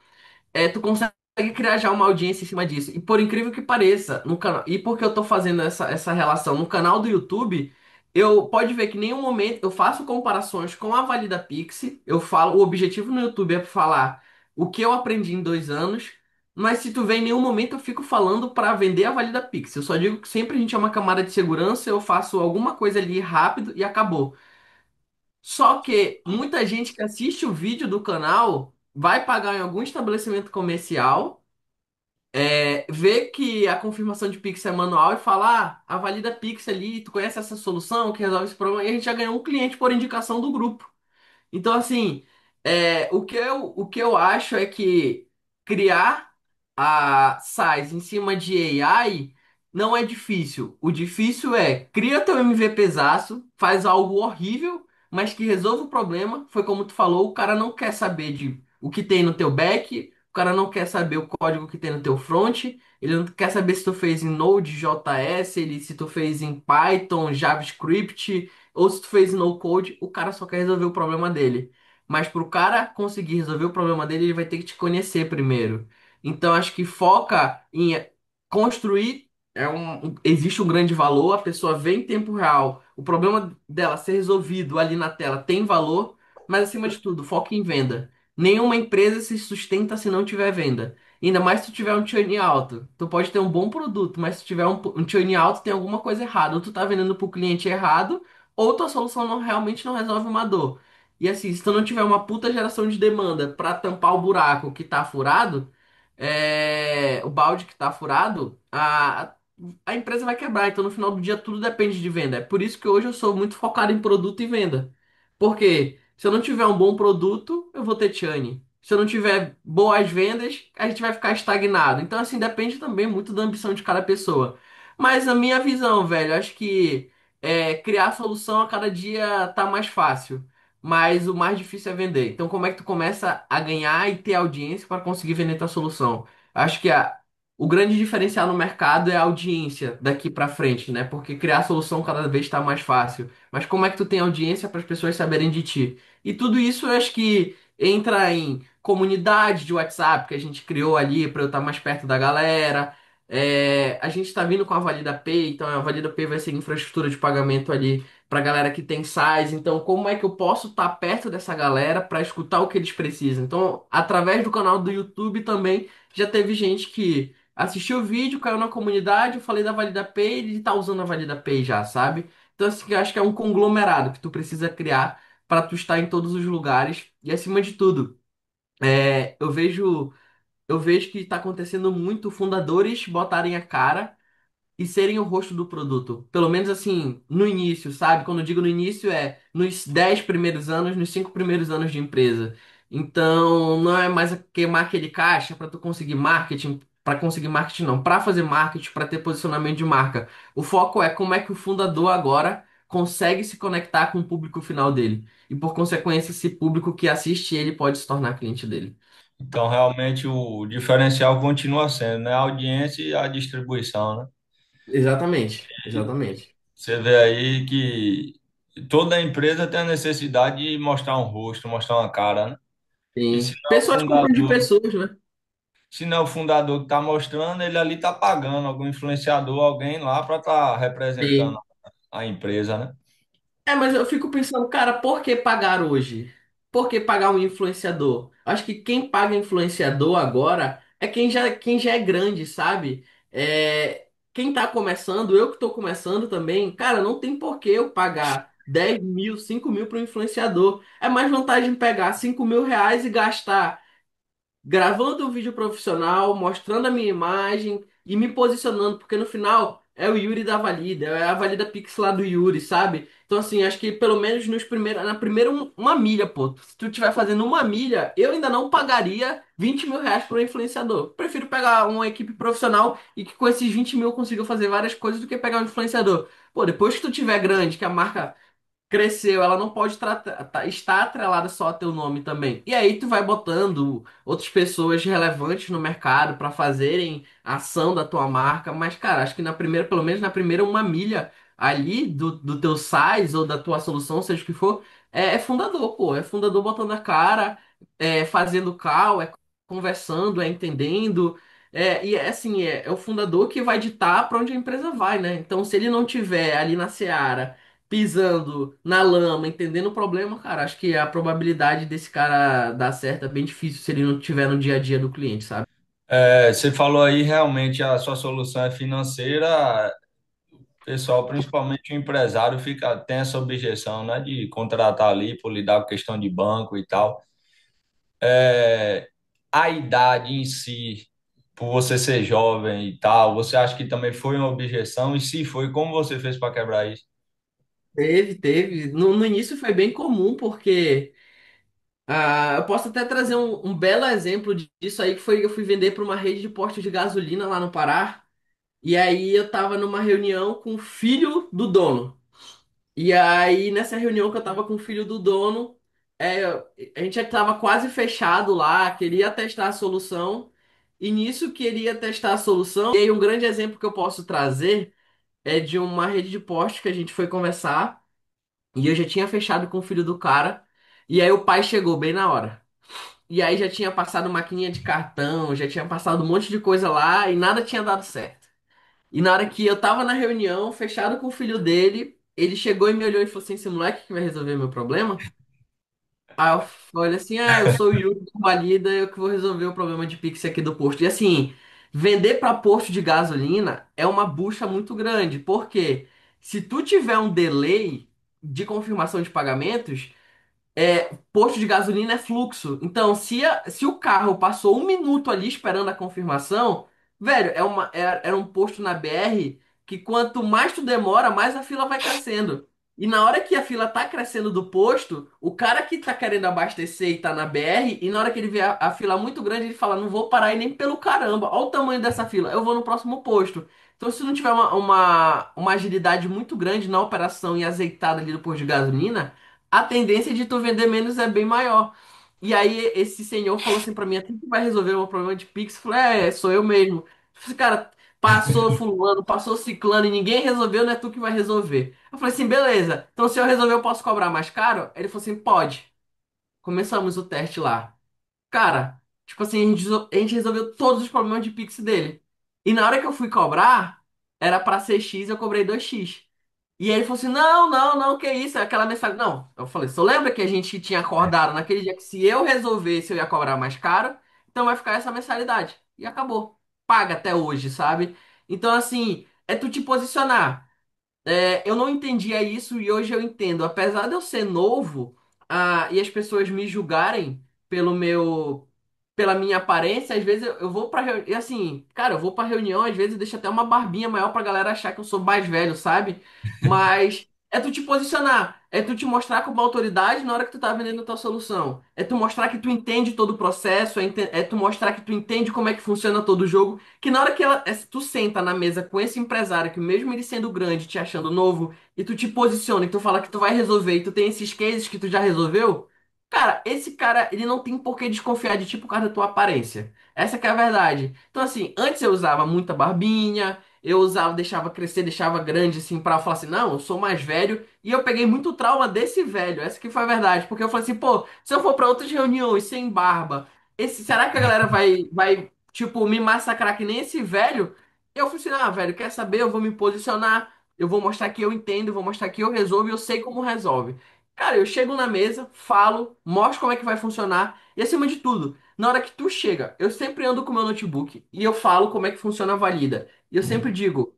tu consegue criar já uma audiência em cima disso. E por incrível que pareça, no canal, e porque eu tô fazendo essa relação no canal do YouTube, eu pode ver que em nenhum momento eu faço comparações com a Valida Pix. Eu falo, o objetivo no YouTube é falar o que eu aprendi em 2 anos. Mas se tu vê, em nenhum momento eu fico falando para vender a Valida Pix. Eu só digo que sempre a gente é uma camada de segurança, eu faço alguma coisa ali rápido e acabou. Só que muita gente que assiste o vídeo do canal vai pagar em algum estabelecimento comercial, vê que a confirmação de Pix é manual e fala: Ah, a Valida Pix ali, tu conhece essa solução que resolve esse problema? E a gente já ganhou um cliente por indicação do grupo. Então, assim, o que eu acho é que criar a size em cima de AI não é difícil. O difícil é cria teu MVPzaço, faz algo horrível, mas que resolva o problema. Foi como tu falou, o cara não quer saber de o que tem no teu back, cara não quer saber o código que tem no teu front, ele não quer saber se tu fez em Node.js, se tu fez em Python, JavaScript, ou se tu fez em no code, o cara só quer resolver o problema dele. Mas para o cara conseguir resolver o problema dele, ele vai ter que te conhecer primeiro. Então acho que foca em construir. Existe um grande valor, a pessoa vê em tempo real o problema dela ser resolvido ali na tela tem valor, mas acima de tudo, foca em venda. Nenhuma empresa se sustenta se não tiver venda. Ainda mais se tu tiver um churn alto. Tu pode ter um bom produto, mas se tiver um churn alto, tem alguma coisa errada. Ou tu tá vendendo pro cliente errado, ou tua solução realmente não resolve uma dor. E assim, se tu não tiver uma puta geração de demanda para tampar o buraco que tá furado, o balde que tá furado, a empresa vai quebrar. Então, no final do dia, tudo depende de venda. É por isso que hoje eu sou muito focado em produto e venda. Porque se eu não tiver um bom produto, eu vou ter churn. Se eu não tiver boas vendas, a gente vai ficar estagnado. Então, assim, depende também muito da ambição de cada pessoa. Mas a minha visão, velho, acho que criar solução a cada dia tá mais fácil. Mas o mais difícil é vender. Então, como é que tu começa a ganhar e ter audiência para conseguir vender tua solução? Acho que o grande diferencial no mercado é a audiência daqui para frente, né? Porque criar solução cada vez está mais fácil. Mas como é que tu tem audiência para as pessoas saberem de ti? E tudo isso eu acho que entra em comunidade de WhatsApp que a gente criou ali para eu estar mais perto da galera. A gente está vindo com a Valida Pay, então a Valida Pay vai ser infraestrutura de pagamento ali para galera que tem size. Então, como é que eu posso estar perto dessa galera para escutar o que eles precisam? Então, através do canal do YouTube também já teve gente que assistiu o vídeo, caiu na comunidade, eu falei da Valida Pay, ele tá usando a Valida Pay já, sabe? Então, assim, eu acho que é um conglomerado que tu precisa criar para tu estar em todos os lugares. E acima de tudo, eu vejo que está acontecendo muito fundadores botarem a cara e serem o rosto do produto. Pelo menos assim, no início, sabe? Quando eu digo no início, é nos 10 primeiros anos, nos 5 primeiros anos de empresa. Então, não é mais queimar aquele caixa para tu conseguir marketing, para conseguir marketing não, para fazer marketing, para ter posicionamento de marca. O foco é como é que o fundador agora consegue se conectar com o público final dele. E por consequência, esse público que assiste ele pode se tornar cliente dele. Então, realmente, o diferencial continua sendo, né? A audiência e a distribuição, né? Exatamente, exatamente. Você vê aí que toda empresa tem a necessidade de mostrar um rosto, mostrar uma cara, né? E Sim. Pessoas compram de pessoas, né? se não é o fundador que está mostrando, ele ali está pagando algum influenciador, alguém lá para estar representando Sim. a empresa, né? Mas eu fico pensando, cara, por que pagar hoje? Por que pagar um influenciador? Acho que quem paga influenciador agora é quem já é grande, sabe? Quem tá começando, eu que tô começando também, cara, não tem por que eu pagar 10 mil, 5 mil para um influenciador. É mais vantagem pegar 5 mil reais e gastar gravando um vídeo profissional, mostrando a minha imagem e me posicionando, porque no final é o Yuri da Valida, é a Valida Pix lá do Yuri, sabe? Então, assim, acho que pelo menos na primeira uma milha, pô. Se tu estiver fazendo uma milha, eu ainda não pagaria 20 mil reais para um influenciador. Prefiro pegar uma equipe profissional e que com esses 20 mil eu consiga fazer várias coisas do que pegar um influenciador. Pô, depois que tu tiver grande, que a marca cresceu, ela não pode estar atrelada só a teu nome também. E aí tu vai botando outras pessoas relevantes no mercado para fazerem a ação da tua marca, mas cara, acho que na primeira, pelo menos na primeira uma milha ali do teu size ou da tua solução, seja o que for, é fundador, pô, é fundador botando a cara, fazendo call, conversando, entendendo. E é assim, é o fundador que vai ditar para onde a empresa vai, né? Então, se ele não tiver ali na seara pisando na lama, entendendo o problema, cara, acho que a probabilidade desse cara dar certo é bem difícil se ele não tiver no dia a dia do cliente, sabe? É, você falou aí, realmente a sua solução é financeira, pessoal, principalmente o empresário, tem essa objeção, né, de contratar ali por lidar com questão de banco e tal. É, a idade em si, por você ser jovem e tal, você acha que também foi uma objeção? E se foi, como você fez para quebrar isso? Teve. No início foi bem comum, porque eu posso até trazer um belo exemplo disso aí, que foi eu fui vender para uma rede de postos de gasolina lá no Pará. E aí eu tava numa reunião com o filho do dono. E aí, nessa reunião que eu tava com o filho do dono. É, a gente já estava quase fechado lá, queria testar a solução, e nisso queria testar a solução. E aí, um grande exemplo que eu posso trazer é de uma rede de postos que a gente foi conversar, e eu já tinha fechado com o filho do cara, e aí o pai chegou bem na hora. E aí já tinha passado maquininha de cartão, já tinha passado um monte de coisa lá, e nada tinha dado certo. E na hora que eu tava na reunião, fechado com o filho dele, ele chegou e me olhou e falou assim: esse moleque que vai resolver meu problema? Aí eu falei assim: ah, eu sou o Yuri do Valida, eu que vou resolver o problema de Pix aqui do posto. E assim, vender para posto de gasolina é uma bucha muito grande, porque se tu tiver um delay de confirmação de pagamentos, posto de gasolina é fluxo. Então, se o carro passou 1 minuto ali esperando a confirmação, velho, era um posto na BR que quanto mais tu demora, mais a fila vai crescendo. E na hora que a fila tá crescendo do posto, o cara que tá querendo abastecer e tá na BR, e na hora que ele vê a fila muito grande, ele fala: não vou parar aí nem pelo caramba, olha o tamanho dessa fila, eu vou no próximo posto. Então, se não tiver uma agilidade muito grande na operação e azeitada ali do posto de gasolina, a tendência de tu vender menos é bem maior. E aí esse senhor falou assim pra mim: assim que vai resolver o meu problema de Pix? Eu falei: sou eu mesmo. Esse cara passou fulano, passou ciclano e ninguém resolveu, não é tu que vai resolver. Eu falei assim: beleza, então se eu resolver eu posso cobrar mais caro? Ele falou assim: pode. Começamos o teste lá. Cara, tipo assim, a gente resolveu todos os problemas de Pix dele. E na hora que eu fui cobrar, era pra ser X, eu cobrei 2x. E aí ele falou assim: não, não, não, que isso? É aquela mensagem. Não, eu falei: só lembra que a gente tinha acordado naquele dia que se eu resolvesse eu ia cobrar mais caro, então vai ficar essa mensalidade. E acabou. Paga até hoje, sabe? Então, assim, é tu te posicionar. Eu não entendia isso e hoje eu entendo. Apesar de eu ser novo, e as pessoas me julgarem pela minha aparência, às vezes eu vou pra reunião, e assim, cara, eu vou pra reunião, às vezes deixo até uma barbinha maior pra galera achar que eu sou mais velho, sabe? Mas é tu te posicionar, é tu te mostrar como autoridade na hora que tu tá vendendo a tua solução. É tu mostrar que tu entende todo o processo, é tu mostrar que tu entende como é que funciona todo o jogo. Que na hora que tu senta na mesa com esse empresário, que mesmo ele sendo grande, te achando novo, e tu te posiciona, e tu fala que tu vai resolver, e tu tem esses cases que tu já resolveu, cara, esse cara, ele não tem por que desconfiar de ti por causa da tua aparência. Essa que é a verdade. Então, assim, antes eu usava muita barbinha, eu usava, deixava crescer, deixava grande, assim, pra falar assim: não, eu sou mais velho, e eu peguei muito trauma desse velho, essa que foi a verdade, porque eu falei assim: pô, se eu for pra outras reuniões sem barba, será que a galera vai tipo, me massacrar que nem esse velho? Eu falei assim: ah, velho, quer saber? Eu vou me posicionar, eu vou mostrar que eu entendo, eu vou mostrar que eu resolvo e eu sei como resolve. Cara, eu chego na mesa, falo, mostro como é que vai funcionar e acima de tudo, na hora que tu chega, eu sempre ando com o meu notebook e eu falo como é que funciona a Valida. E eu sempre digo: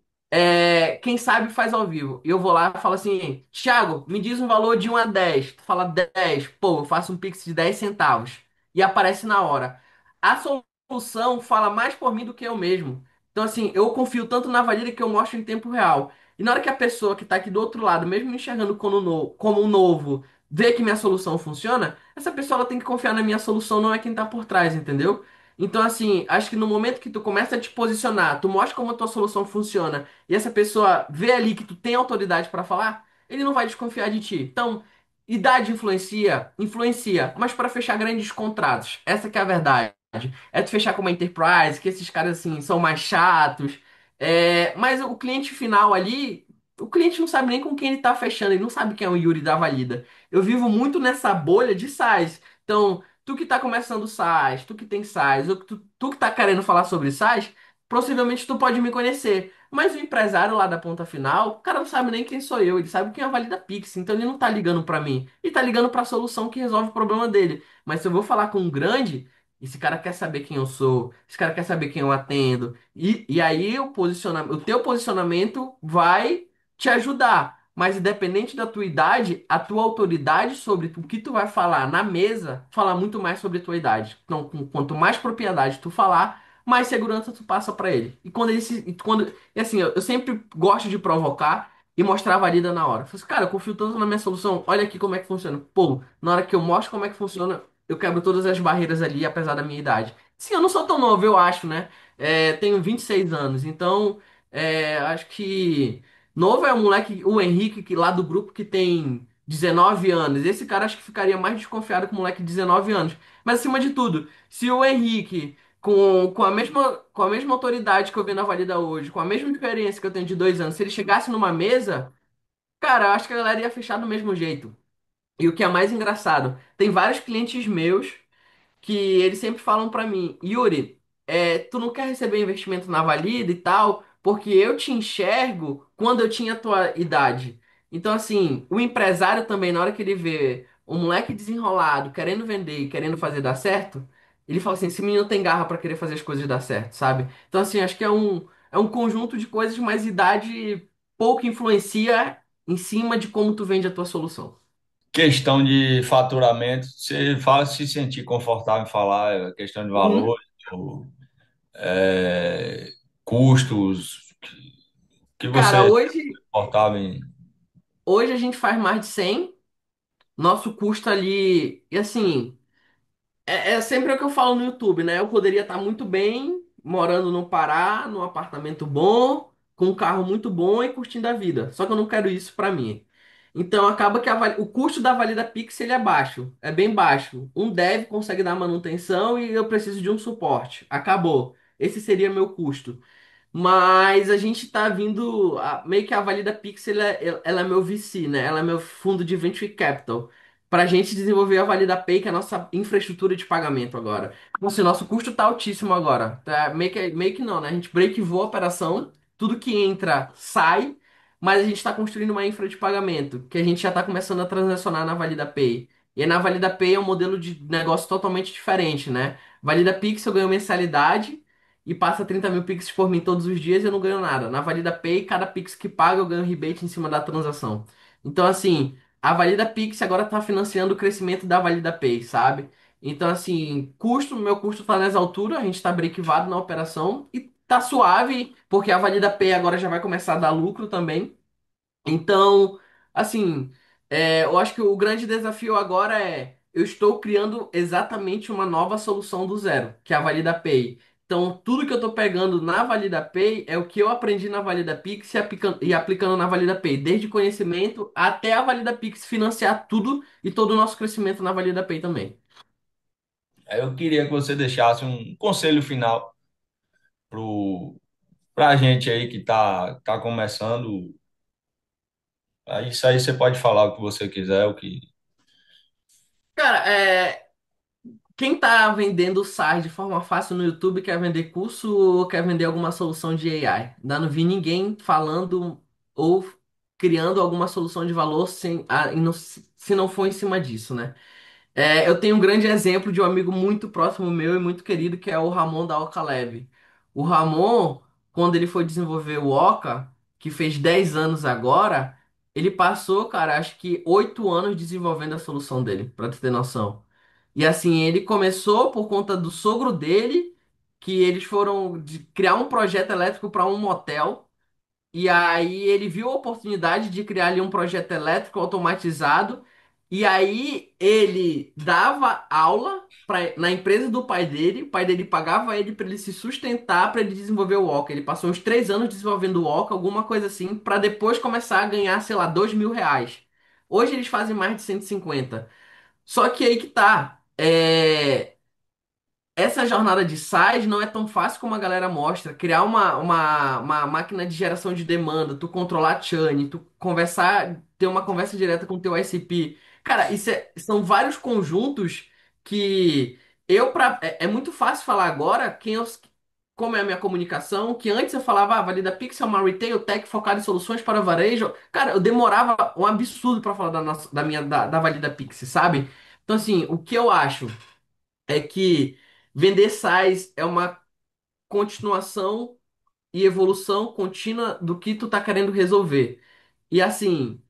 quem sabe faz ao vivo. E eu vou lá e falo assim: Thiago, me diz um valor de 1 a 10. Tu fala 10, pô, eu faço um Pix de 10 centavos. E aparece na hora. A solução fala mais por mim do que eu mesmo. Então, assim, eu confio tanto na Valida que eu mostro em tempo real. E na hora que a pessoa que está aqui do outro lado, mesmo me enxergando como um novo, vê que minha solução funciona, essa pessoa ela tem que confiar na minha solução, não é quem está por trás, entendeu? Então, assim, acho que no momento que tu começa a te posicionar, tu mostra como a tua solução funciona, e essa pessoa vê ali que tu tem autoridade para falar, ele não vai desconfiar de ti. Então, idade influencia, influencia, mas para fechar grandes contratos, essa que é a verdade. É tu fechar com uma enterprise, que esses caras assim são mais chatos. Mas o cliente final ali, o cliente não sabe nem com quem ele tá fechando, ele não sabe quem é o Yuri da Valida. Eu vivo muito nessa bolha de SaaS. Então, tu que tá começando SaaS, tu que tem SaaS, ou tu que tá querendo falar sobre SaaS, possivelmente tu pode me conhecer. Mas o empresário lá da ponta final, o cara não sabe nem quem sou eu, ele sabe quem é a Valida Pix, então ele não tá ligando pra mim, ele tá ligando pra solução que resolve o problema dele. Mas se eu vou falar com um grande, esse cara quer saber quem eu sou, esse cara quer saber quem eu atendo, e aí o teu posicionamento vai te ajudar. Mas independente da tua idade, a tua autoridade sobre o que tu vai falar na mesa fala muito mais sobre a tua idade. Então, quanto mais propriedade tu falar, mais segurança tu passa pra ele. E quando ele se, e quando, e assim, eu sempre gosto de provocar e mostrar a valida na hora. Eu falo assim: cara, eu confio tanto na minha solução, olha aqui como é que funciona. Pô, na hora que eu mostro como é que funciona, eu quebro todas as barreiras ali, apesar da minha idade. Sim, eu não sou tão novo, eu acho, né? Tenho 26 anos, então acho que novo é o moleque, o Henrique, que lá do grupo que tem. 19 anos. Esse cara acho que ficaria mais desconfiado com um moleque de 19 anos. Mas acima de tudo, se o Henrique, com a mesma autoridade que eu vi na Valida hoje, com a mesma experiência que eu tenho de 2 anos, se ele chegasse numa mesa, cara, eu acho que a galera ia fechar do mesmo jeito. E o que é mais engraçado, tem vários clientes meus que eles sempre falam pra mim, Yuri, tu não quer receber investimento na Valida e tal, porque eu te enxergo quando eu tinha a tua idade. Então, assim, o empresário também, na hora que ele vê um moleque desenrolado, querendo vender e querendo fazer dar certo, ele fala assim, esse menino tem garra pra querer fazer as coisas dar certo, sabe? Então, assim, acho que é um conjunto de coisas, mas idade pouco influencia em cima de como tu vende a tua solução. Questão de faturamento, você fala se sentir confortável em falar, questão de Uhum. valor, ou, é, custos, que Cara, você é hoje, confortável em. hoje a gente faz mais de 100. Nosso custo ali, e assim, é sempre o que eu falo no YouTube, né? Eu poderia estar muito bem morando no Pará, num apartamento bom, com um carro muito bom e curtindo a vida. Só que eu não quero isso pra mim. Então acaba que o custo da Valida Pix ele é baixo, é bem baixo. Um dev consegue dar manutenção e eu preciso de um suporte. Acabou. Esse seria meu custo. Mas a gente tá vindo. Meio que a Valida Pix ela é meu VC, né? Ela é meu fundo de venture capital. Pra gente desenvolver a Valida Pay, que é a nossa infraestrutura de pagamento agora. Então, assim, nosso custo tá altíssimo agora. Tá? Meio que não, né? A gente breakivou a operação, tudo que entra sai, mas a gente está construindo uma infra de pagamento, que a gente já está começando a transacionar na Valida Pay. E aí na Valida Pay é um modelo de negócio totalmente diferente, né? Valida Pix eu ganho mensalidade e passa 30 mil Pix por mim todos os dias e eu não ganho nada. Na Valida Pay, cada Pix que paga eu ganho rebate em cima da transação. Então, assim, a Valida Pix agora está financiando o crescimento da Valida Pay, sabe? Então, assim, meu custo tá nessa altura, a gente tá breakivado na operação e tá suave, porque a Valida Pay agora já vai começar a dar lucro também. Então, assim, eu acho que o grande desafio agora eu estou criando exatamente uma nova solução do zero, que é a Valida Pay. Então, tudo que eu estou pegando na Valida Pay é o que eu aprendi na Valida Pix e aplicando na Valida Pay, desde conhecimento até a Valida Pix financiar tudo e todo o nosso crescimento na Valida Pay também. Aí eu queria que você deixasse um conselho final para a gente aí que tá começando. Isso aí você pode falar o que você quiser, o que. Cara, quem tá vendendo SaaS de forma fácil no YouTube quer vender curso ou quer vender alguma solução de AI? Ainda não vi ninguém falando ou criando alguma solução de valor se não for em cima disso, né? Eu tenho um grande exemplo de um amigo muito próximo meu e muito querido, que é o Ramon da Ocaleve. O Ramon, quando ele foi desenvolver o Oca, que fez 10 anos agora, ele passou, cara, acho que 8 anos desenvolvendo a solução dele, pra tu ter noção. E assim, ele começou por conta do sogro dele, que eles foram criar um projeto elétrico para um motel. E aí ele viu a oportunidade de criar ali um projeto elétrico automatizado. E aí ele dava aula na empresa do pai dele. O pai dele pagava ele para ele se sustentar, para ele desenvolver o Oca. Ele passou uns 3 anos desenvolvendo o Oca, alguma coisa assim, para depois começar a ganhar, sei lá, R$ 2.000. Hoje eles fazem mais de 150. Só que aí que tá. Essa jornada de SaaS não é tão fácil como a galera mostra. Criar uma máquina de geração de demanda, tu controlar churn, tu conversar, ter uma conversa direta com o teu ICP. Cara, são vários conjuntos que é muito fácil falar agora como é a minha comunicação, que antes eu falava, Valida Pix é uma retail tech focada em soluções para varejo. Cara, eu demorava um absurdo para falar da Valida Pix, sabe? Então, assim, o que eu acho é que vender SaaS é uma continuação e evolução contínua do que tu tá querendo resolver. E assim,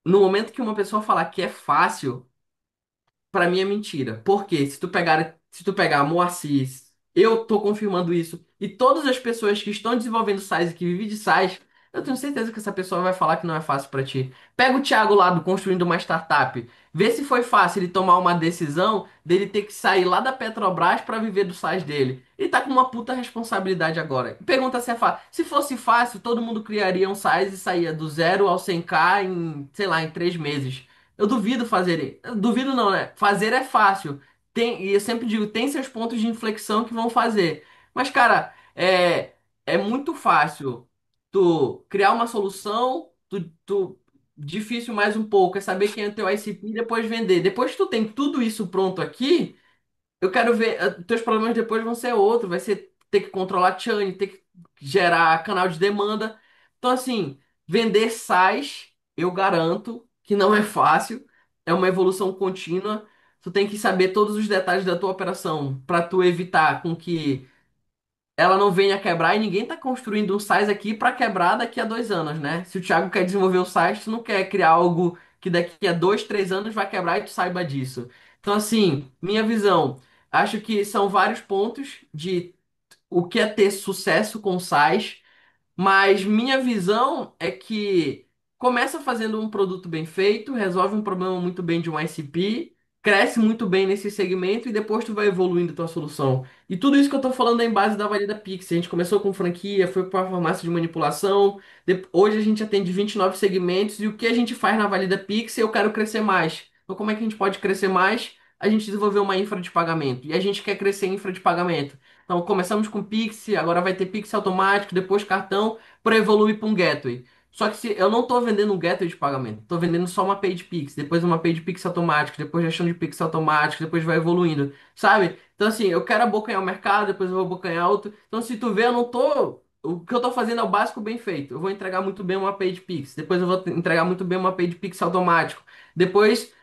no momento que uma pessoa falar que é fácil, pra mim é mentira. Porque se tu pegar Moacir, eu tô confirmando isso, e todas as pessoas que estão desenvolvendo SaaS e que vivem de SaaS, eu tenho certeza que essa pessoa vai falar que não é fácil pra ti. Pega o Thiago lá do Construindo uma Startup, vê se foi fácil ele tomar uma decisão dele ter que sair lá da Petrobras pra viver do SaaS dele. Ele tá com uma puta responsabilidade agora. Pergunta se é fácil. Se fosse fácil, todo mundo criaria um SaaS e saía do 0 ao 100K em, sei lá, em 3 meses. Eu duvido fazer. Eu duvido não, né? Fazer é fácil. E eu sempre digo, tem seus pontos de inflexão que vão fazer. Mas, cara, é muito fácil tu criar uma solução, difícil mais um pouco é saber quem é teu ICP e depois vender. Depois que tu tem tudo isso pronto aqui, eu quero ver, teus problemas depois vão ser outro, vai ser ter que controlar churn, ter que gerar canal de demanda. Então, assim, vender SaaS, eu garanto que não é fácil, é uma evolução contínua. Tu tem que saber todos os detalhes da tua operação para tu evitar com que ela não venha a quebrar e ninguém tá construindo um SaaS aqui para quebrar daqui a 2 anos, né? Se o Thiago quer desenvolver o SaaS, tu não quer criar algo que daqui a 2, 3 anos vai quebrar e tu saiba disso. Então, assim, minha visão, acho que são vários pontos de o que é ter sucesso com o SaaS, mas minha visão é que começa fazendo um produto bem feito, resolve um problema muito bem de um ICP, cresce muito bem nesse segmento e depois tu vai evoluindo tua solução. E tudo isso que eu tô falando é em base da Valida Pix. A gente começou com franquia, foi para a farmácia de manipulação, hoje a gente atende 29 segmentos e o que a gente faz na Valida Pix, eu quero crescer mais. Então como é que a gente pode crescer mais? A gente desenvolveu uma infra de pagamento e a gente quer crescer em infra de pagamento. Então, começamos com Pix, agora vai ter Pix automático, depois cartão, para evoluir para um gateway. Só que se eu não estou vendendo um gateway de pagamento, estou vendendo só uma page Pix, depois uma page Pix automática, depois gestão de Pix automático, depois vai evoluindo, sabe? Então, assim, eu quero abocanhar o mercado, depois eu vou abocanhar outro. Então, se tu vê, eu não tô. O que eu tô fazendo é o básico bem feito. Eu vou entregar muito bem uma page Pix, depois eu vou entregar muito bem uma page Pix automático, depois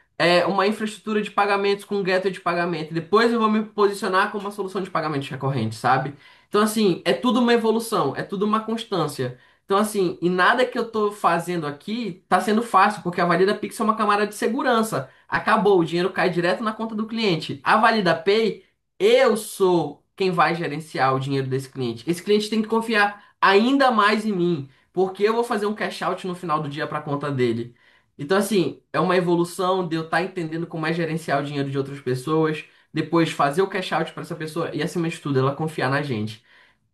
uma infraestrutura de pagamentos com um gateway de pagamento. Depois eu vou me posicionar como uma solução de pagamentos recorrentes, sabe? Então, assim, é tudo uma evolução, é tudo uma constância. Então, assim, e nada que eu tô fazendo aqui tá sendo fácil, porque a Valida Pix é uma camada de segurança. Acabou, o dinheiro cai direto na conta do cliente. A Valida Pay, eu sou quem vai gerenciar o dinheiro desse cliente. Esse cliente tem que confiar ainda mais em mim, porque eu vou fazer um cash out no final do dia para a conta dele. Então, assim, é uma evolução de eu estar entendendo como é gerenciar o dinheiro de outras pessoas, depois fazer o cash out para essa pessoa e, acima de tudo, ela confiar na gente.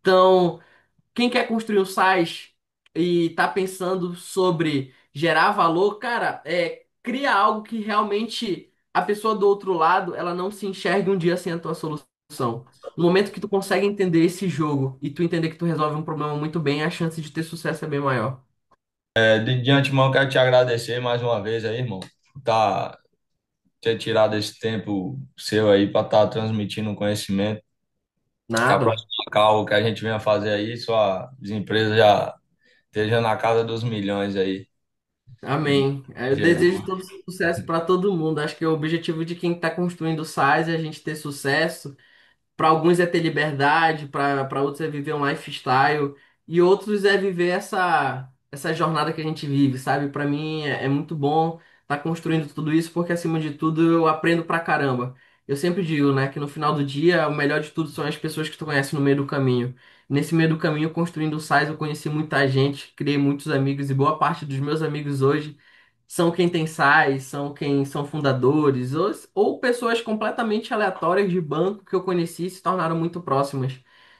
Então, quem quer construir um site e tá pensando sobre gerar valor, cara, cria algo que realmente a pessoa do outro lado, ela não se enxergue um dia sem a tua solução. No momento que tu consegue entender esse jogo e tu entender que tu resolve um problema muito bem, a chance de ter sucesso é bem maior. De antemão, quero te agradecer mais uma vez aí, irmão, por ter tirado esse tempo seu aí para estar transmitindo um conhecimento. Que a Nada. próxima call que a gente venha fazer aí, suas empresas já esteja na casa dos milhões aí de Amém. Eu desejo GMV. todo sucesso para todo mundo. Acho que o objetivo de quem está construindo o SaaS é a gente ter sucesso. Para alguns é ter liberdade, para outros é viver um lifestyle e outros é viver essa jornada que a gente vive, sabe? Para mim é muito bom estar construindo tudo isso porque acima de tudo eu aprendo pra caramba. Eu sempre digo, né, que no final do dia o melhor de tudo são as pessoas que tu conhece no meio do caminho. Nesse meio do caminho, construindo o SaaS, eu conheci muita gente, criei muitos amigos e boa parte dos meus amigos hoje são quem tem SaaS, são quem são fundadores, ou pessoas completamente aleatórias de banco que eu conheci e se tornaram muito próximas.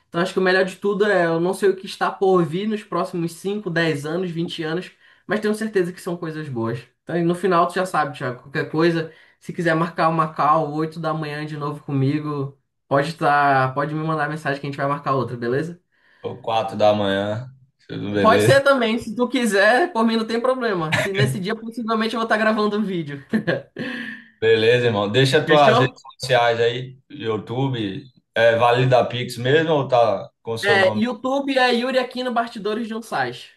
Então acho que o melhor de tudo é eu não sei o que está por vir nos próximos 5, 10 anos, 20 anos, mas tenho certeza que são coisas boas. Então no final tu já sabe, Thiago, qualquer coisa, se quiser marcar uma call 8 da manhã de novo comigo, pode me mandar mensagem que a gente vai marcar outra, beleza? Ou 4 da manhã, tudo Pode ser beleza? também, se tu quiser, por mim não tem problema. Se nesse dia possivelmente eu vou estar gravando um vídeo. Beleza, irmão. Deixa as tuas Fechou? redes sociais aí, YouTube, Vale da Pix mesmo ou tá com o seu nome? YouTube é Yuri aqui no Bastidores de um Site.